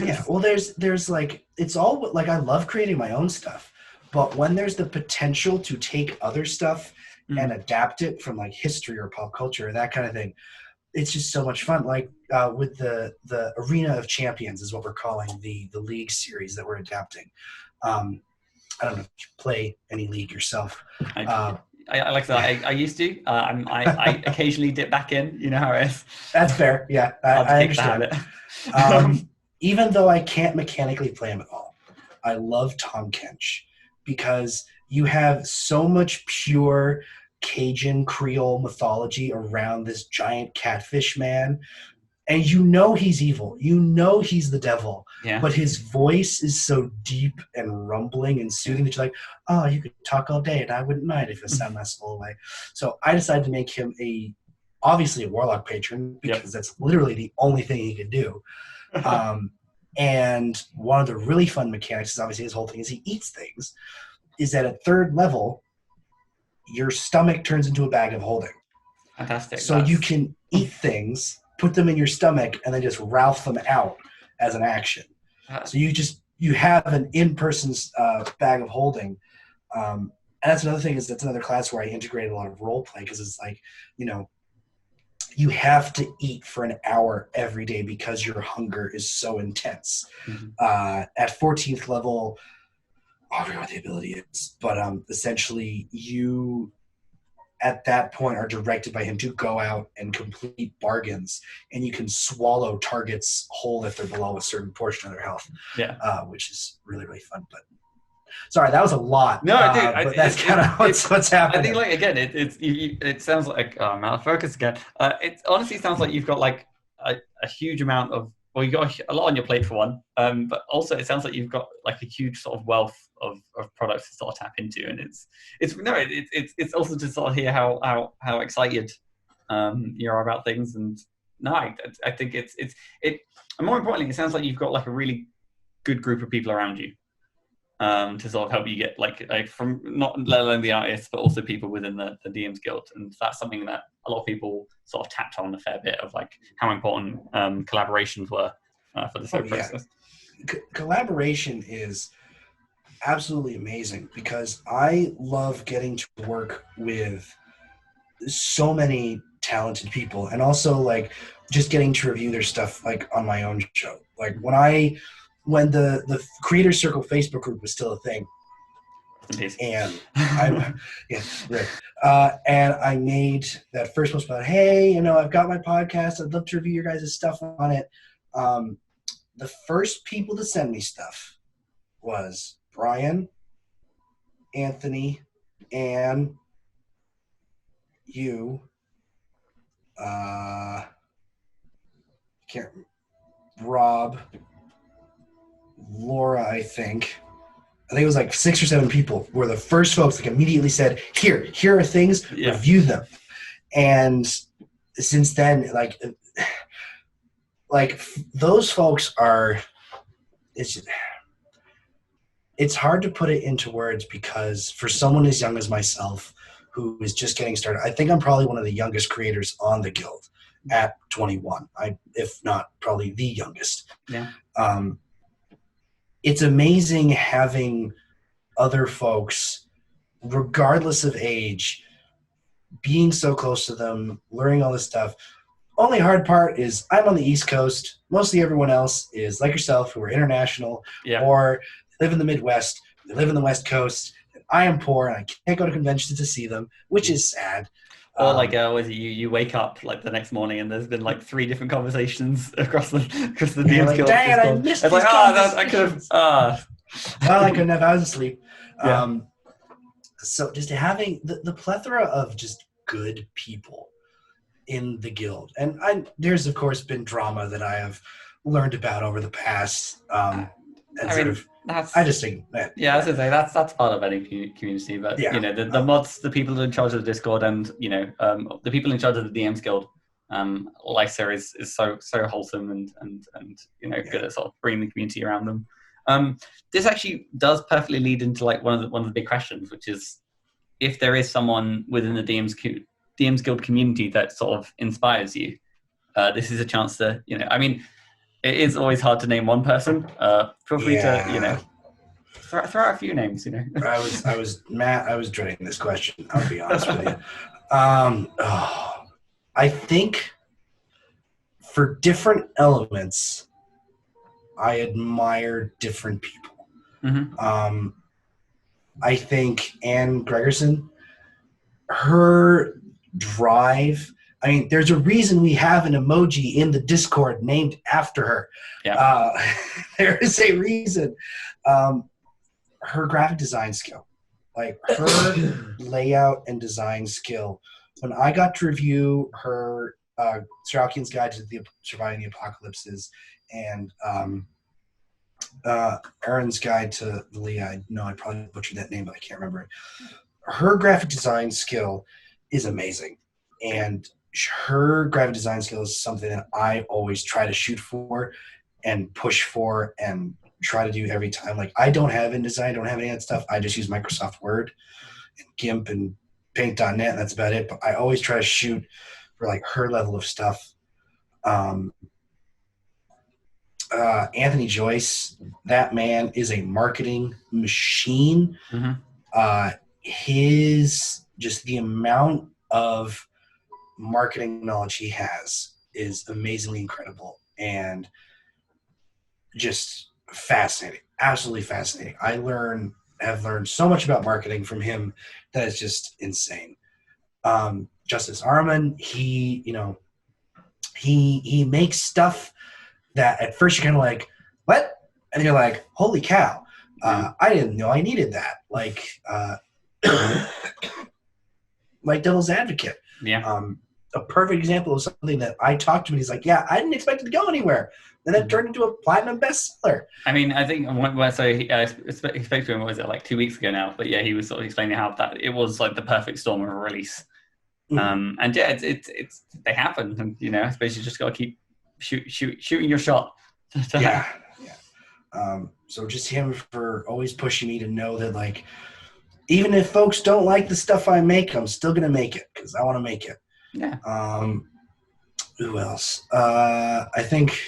Yeah. Well, there's like it's all like I love creating my own stuff, but when there's the potential to take other stuff and adapt it from like history or pop culture or that kind of thing, it's just so much fun. Like with the Arena of Champions is what we're calling the League series that we're adapting. I don't know if you play any League yourself. I like that. I used to. I occasionally dip back in. You know how it is. That's fair. Yeah, I understand. Even though I can't mechanically play him at all, I love Tom Kench because you have so much pure Cajun Creole mythology around this giant catfish man. and you know he's evil. You know he's the devil. Yeah. But his voice is so deep and rumbling and soothing that you're like, oh, you could talk all day and I wouldn't mind if it sounded my soul away. So I decided to make him obviously a warlock patron, because that's literally the only thing he could do. And one of the really fun mechanics is obviously his whole thing is he eats things, is that at 3rd level, your stomach turns into a bag of holding. Fantastic. So you can eat things, put them in your stomach, and then just Ralph them out as an action. So you have an in-person bag of holding. And that's another thing, is that's another class where I integrated a lot of role play, because it's like, you have to eat for an hour every day because your hunger is so intense. At 14th level, I forget what the ability is, but essentially you, at that point, are directed by him to go out and complete bargains, and you can swallow targets whole if they're below a certain portion of their health. Which is really, really fun. But sorry, that was a lot. No, dude, but that's kind of what's happening. I think, like, again, it sounds like I'm out of focus again. It honestly sounds like you've got like a huge amount of, well, you've got a lot on your plate for one, but also it sounds like you've got like a huge sort of wealth of products to sort of tap into, and it's also to sort of hear how excited you are about things, and no, I think it's and more importantly, it sounds like you've got like a really good group of people around you. To sort of help you get like from not let alone the artists, but also people within the DMsGuild, and that's something that a lot of people sort of tapped on a fair bit of, like how important collaborations were for this whole process. Collaboration is absolutely amazing, because I love getting to work with so many talented people, and also like just getting to review their stuff like on my own show. Like when the Creator Circle Facebook group was still a thing, and and I made that first post about, hey, I've got my podcast, I'd love to review your guys' stuff on it. The first people to send me stuff was Brian, Anthony, and you. Rob, Laura, I think it was like 6 or 7 people were the first folks that immediately said, here are things, review them. And since then, like those folks are, it's hard to put it into words, because for someone as young as myself who is just getting started, I think I'm probably one of the youngest creators on the guild at 21, if not probably the youngest. It's amazing having other folks, regardless of age, being so close to them, learning all this stuff. Only hard part is I'm on the East Coast. Mostly everyone else is like yourself, who are international or live in the Midwest. They live in the West Coast. And I am poor, and I can't go to conventions to see them, which is sad. Or like you wake up like the next morning and there's been like 3 different conversations across the DMsGuild. Like, dang it, I missed it's like, I could have. Well, I couldn't have. I was asleep. So just having the plethora of just good people in the guild, and there's of course been drama that I have learned about over the past. I just think that. Yeah, I was gonna say that's part of any community, but the mods, the people in charge of the Discord, and the people in charge of the DMsGuild, Lysa is so wholesome and good at sort of bringing the community around them. This actually does perfectly lead into like one of the big questions, which is if there is someone within the DMsGuild community that sort of inspires you. This is a chance to it is always hard to name one person. Feel free to, throw out a few names, I was Matt. I was dreading this question. I'll be honest with you. I think for different elements, I admire different people. Mm-hmm. I think Anne Gregerson, her drive. I mean, there's a reason we have an emoji in the Discord named after her. There is a reason. Her graphic design skill, like her layout and design skill. When I got to review her Sorokin's Guide to Surviving the Apocalypses, and Aaron's Guide to the Lee. I know I probably butchered that name, but I can't remember it. Her graphic design skill is amazing, and her graphic design skill is something that I always try to shoot for and push for and try to do every time. Like, I don't have InDesign, I don't have any of that stuff. I just use Microsoft Word and GIMP and Paint.net, and that's about it. But I always try to shoot for like her level of stuff. Anthony Joyce, that man is a marketing machine. His just the amount of marketing knowledge he has is amazingly incredible and just fascinating, absolutely fascinating. Have learned so much about marketing from him that is just insane. Justice Arman, he makes stuff that at first you're kind of like, what? And you're like, holy cow, I didn't know I needed that. Like Devil's Advocate. Yeah. A perfect example of something that I talked to him, and he's like, yeah, I didn't expect it to go anywhere. And then it turned into a platinum bestseller. I mean, I think he spoke to him, what was it, like 2 weeks ago now? But yeah, he was sort of explaining how that it was like the perfect storm of a release. And yeah, it's they happen, and I suppose you just got to keep shooting your shot. Yeah. So just him for always pushing me to know that, like, even if folks don't like the stuff I make, I'm still gonna make it because I want to make it. Yeah. Who else? I think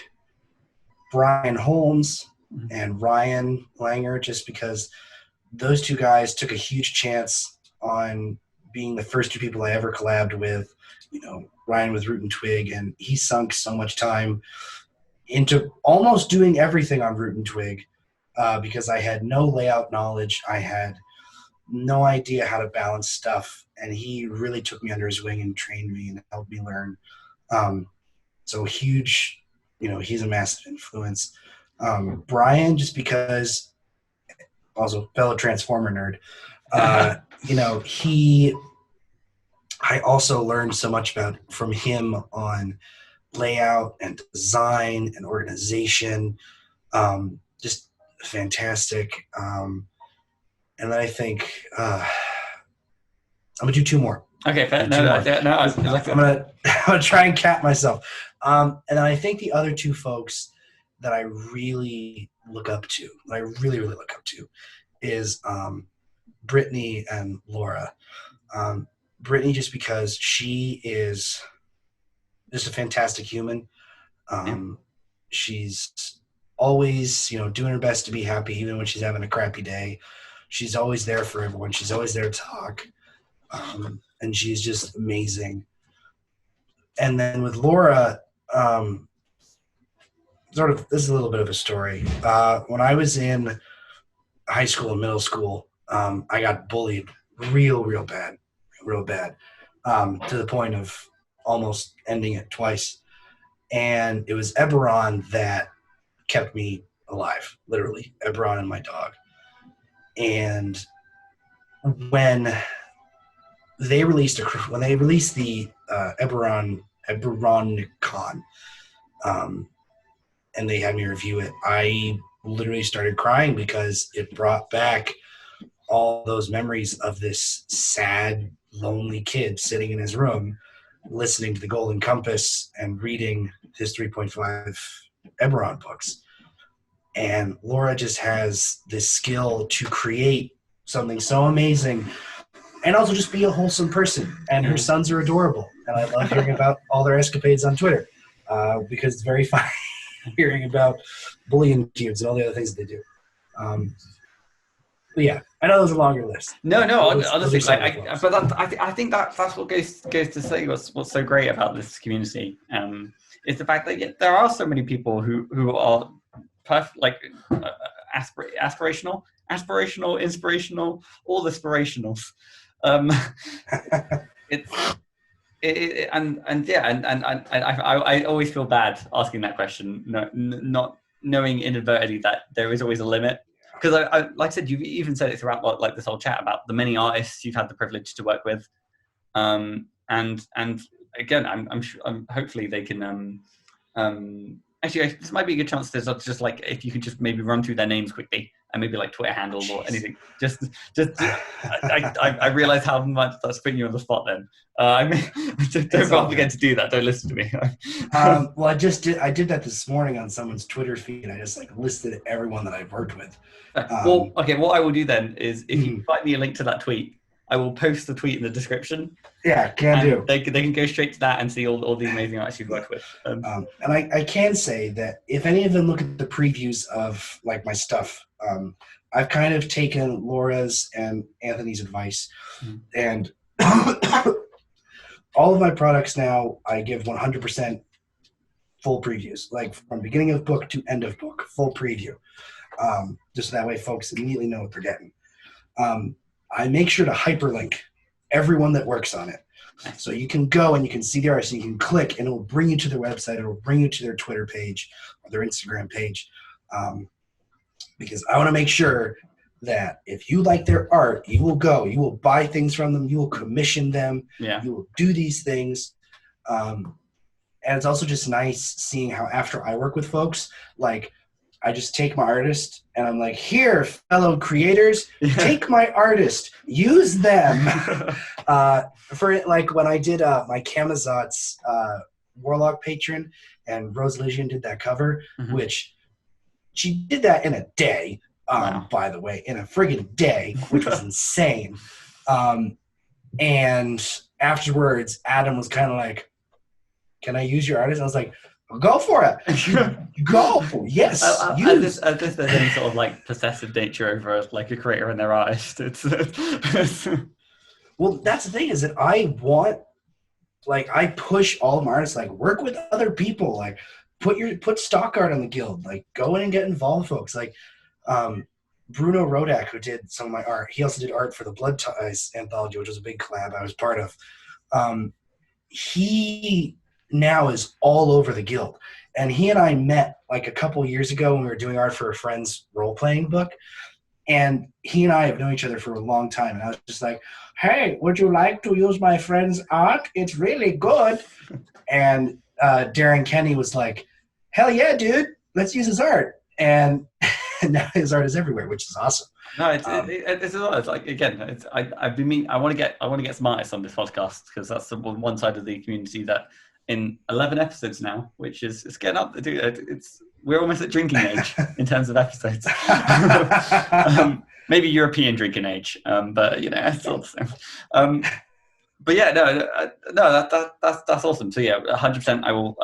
Brian Holmes and Ryan Langer, just because those two guys took a huge chance on being the first two people I ever collabed with. Ryan with Root and Twig, and he sunk so much time into almost doing everything on Root and Twig because I had no layout knowledge. I had no idea how to balance stuff, and he really took me under his wing and trained me and helped me learn. So huge, he's a massive influence. Brian, just because, also fellow Transformer nerd, I also learned so much from him on layout and design and organization. Just fantastic. And then I think I'm gonna do two more. Okay, fair. No, I'm gonna try and cap myself. And then I think the other two folks that I really look up to, is Brittany and Laura. Brittany, just because she is just a fantastic human. She's always, doing her best to be happy, even when she's having a crappy day. She's always there for everyone. She's always there to talk. And she's just amazing. And then with Laura, this is a little bit of a story. When I was in high school and middle school, I got bullied real bad, to the point of almost ending it twice. And it was Eberron that kept me alive, literally. Eberron and my dog. And when they released the Eberronicon, and they had me review it, I literally started crying because it brought back all those memories of this sad, lonely kid sitting in his room listening to the Golden Compass and reading his 3.5 Eberron books. And Laura just has this skill to create something so amazing and also just be a wholesome person. And her sons are adorable. And I love hearing about all their escapades on Twitter because it's very fun hearing about bullying kids and all the other things that they do. But yeah, I know there's a longer list. No, honestly, I think that's what goes to say what's so great about this community. Is the fact that there are so many people who are aspirational, inspirational, all the inspirationals. I always feel bad asking that question, not knowing inadvertently that there is always a limit. Because I like I said, you've even said it throughout this whole chat about the many artists you've had the privilege to work with, and again, I'm sure, hopefully they can. Actually, this might be a good chance to just like if you could just maybe run through their names quickly and maybe like Twitter handles or anything. I realize how much that's putting you on the spot. Then I mean, don't forget to do that. Don't listen to me. Well, I did that this morning on someone's Twitter feed. I just like listed everyone that I've worked with. Well, okay. What I will do then is if you find me a link to that tweet, I will post the tweet in the description. Yeah, do. They can go straight to that and see all the amazing artists you've worked with. And I can say that if any of them look at the previews of like my stuff, I've kind of taken Laura's and Anthony's advice, and all of my products now I give 100% full previews, like from beginning of book to end of book, full preview. Just that way folks immediately know what they're getting. I make sure to hyperlink everyone that works on it. So you can go and you can see the artist and you can click and it will bring you to their website. It will bring you to their Twitter page or their Instagram page. Because I want to make sure that if you like their art, you will buy things from them, you will commission them, you will do these things. And it's also just nice seeing how after I work with folks, like I just take my artist and I'm like, here, fellow creators, take my artist, use them. For like when I did my Camazot's Warlock Patron and Rose Elysian did that cover, which she did that in a day, by the way, in a friggin' day, which was insane. And afterwards, Adam was kind of like, can I use your artist? I was like, go for it. Go. Yes. As if there's any sort of like possessive nature over like a creator and their artist. Well, that's the thing is that I push all of my artists, like work with other people, like put stock art on the guild, like go in and get involved, folks. Like Bruno Rodak, who did some of my art, he also did art for the Blood Ties anthology, which was a big collab I was part of. He now is all over the guild. And he and I met like a couple years ago when we were doing art for a friend's role-playing book. And he and I have known each other for a long time. And I was just like, hey, would you like to use my friend's art? It's really good. And Darren Kenny was like, hell yeah, dude, let's use his art. And now his art is everywhere, which is awesome. No, it's like again, I want to get some artists on this podcast because that's the one side of the community that in 11 episodes now, which is it's getting up. We're almost at drinking age in terms of episodes. Maybe European drinking age, but you know, it's all the same. But yeah, that's awesome. So yeah, 100%. I will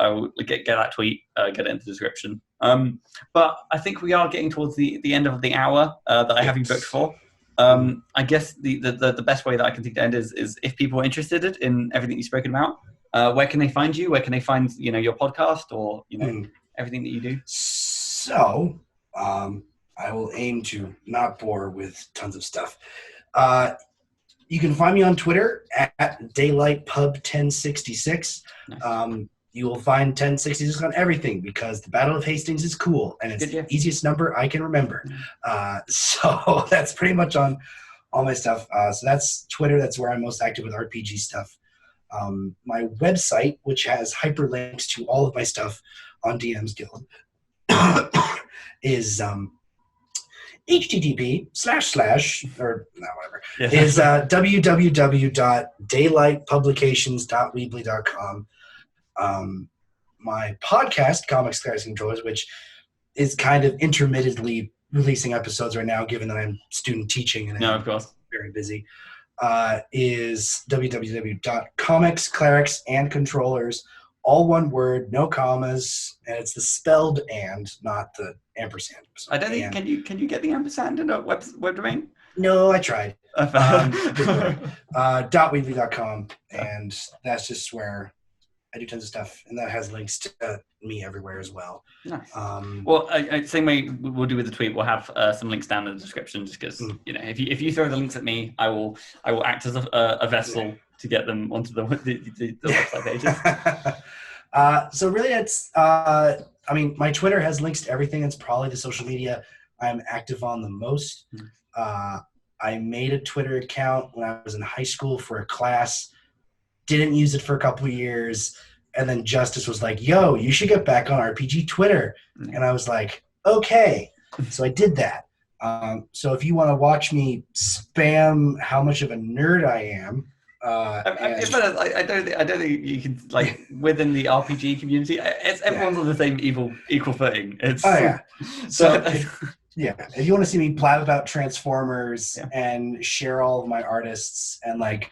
get that tweet, get it into the description. But I think we are getting towards the end of the hour that I have you booked for. I guess the best way that I can think to end is if people are interested in everything you've spoken about, where can they find you? Where can they find your podcast or everything that you do? So I will aim to not bore with tons of stuff. You can find me on Twitter at DaylightPub1066. Nice. You will find 1066 on everything because the Battle of Hastings is cool and it's the easiest number I can remember. So that's pretty much on all my stuff. So that's Twitter. That's where I'm most active with RPG stuff. My website, which has hyperlinks to all of my stuff on DMsGuild, is http:// or no, whatever, is www.daylightpublications.weebly.com. My podcast, Comics, Clerics Controllers, which is kind of intermittently releasing episodes right now, given that I'm student teaching and of course, very busy, is www.comics, clerics, and controllers, all one word, no commas, and it's the spelled and, not the ampersand. I don't think can you get the ampersand in a web domain? No, I tried. .weebly.com, and that's just where I do tons of stuff, and that has links to me everywhere as well. Nice. Well, same way we'll do with the tweet. We'll have some links down in the description, just because if you throw the links at me, I will act as a vessel to get them onto the website pages. So really, it's my Twitter has links to everything. It's probably the social media I'm active on the most. I made a Twitter account when I was in high school for a class. didn't use it for a couple of years, and then Justice was like, yo, you should get back on RPG Twitter. And I was like, okay. So I did that. So if you want to watch me spam how much of a nerd I am, I don't think you can, like, within the RPG community, everyone's on the same equal footing. So if you want to see me blab about Transformers and share all of my artists and like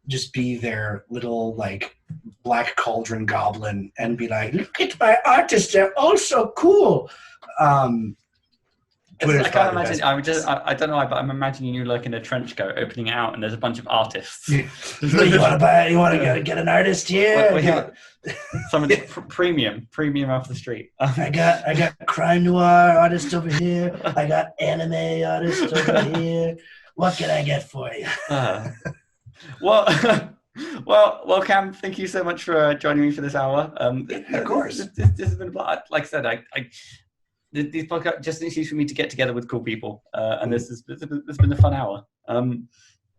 just be their little like black cauldron goblin and be like, look at my artists, they're all so cool. I can't imagine. I don't know why, but I'm imagining you like in a trench coat, opening it out, and there's a bunch of artists. You want to buy? You want to get an artist here? Somebody premium off the street. I got crime noir artist over here. I got anime artist over here. What can I get for you? Well, Cam, thank you so much for joining me for this hour. Of course, this has been a lot. Like I said, these podcasts just an excuse for me to get together with cool people, and this has been a fun hour.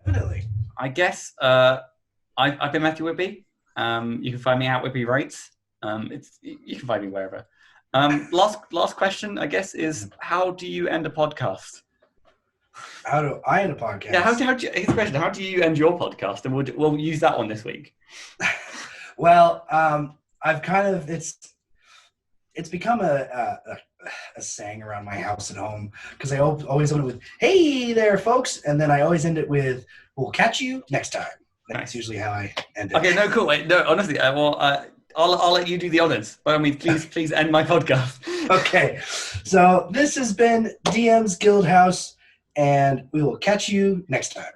Definitely. I guess I've been Matthew Whitby. You can find me at Whitby Writes. You can find me wherever. Last question, I guess, is how do you end a podcast? How do I end a podcast? Yeah, here's the question: how do you end your podcast? And we'll use that one this week. Well, I've kind of it's become a saying around my house at home because I always end it with "Hey there, folks," and then I always end it with "We'll catch you next time." That's usually how I end it. Okay, no, cool. No, honestly, I'll let you do the honors. By all means, please end my podcast. Okay, so this has been DM's Guild House, and we will catch you next time.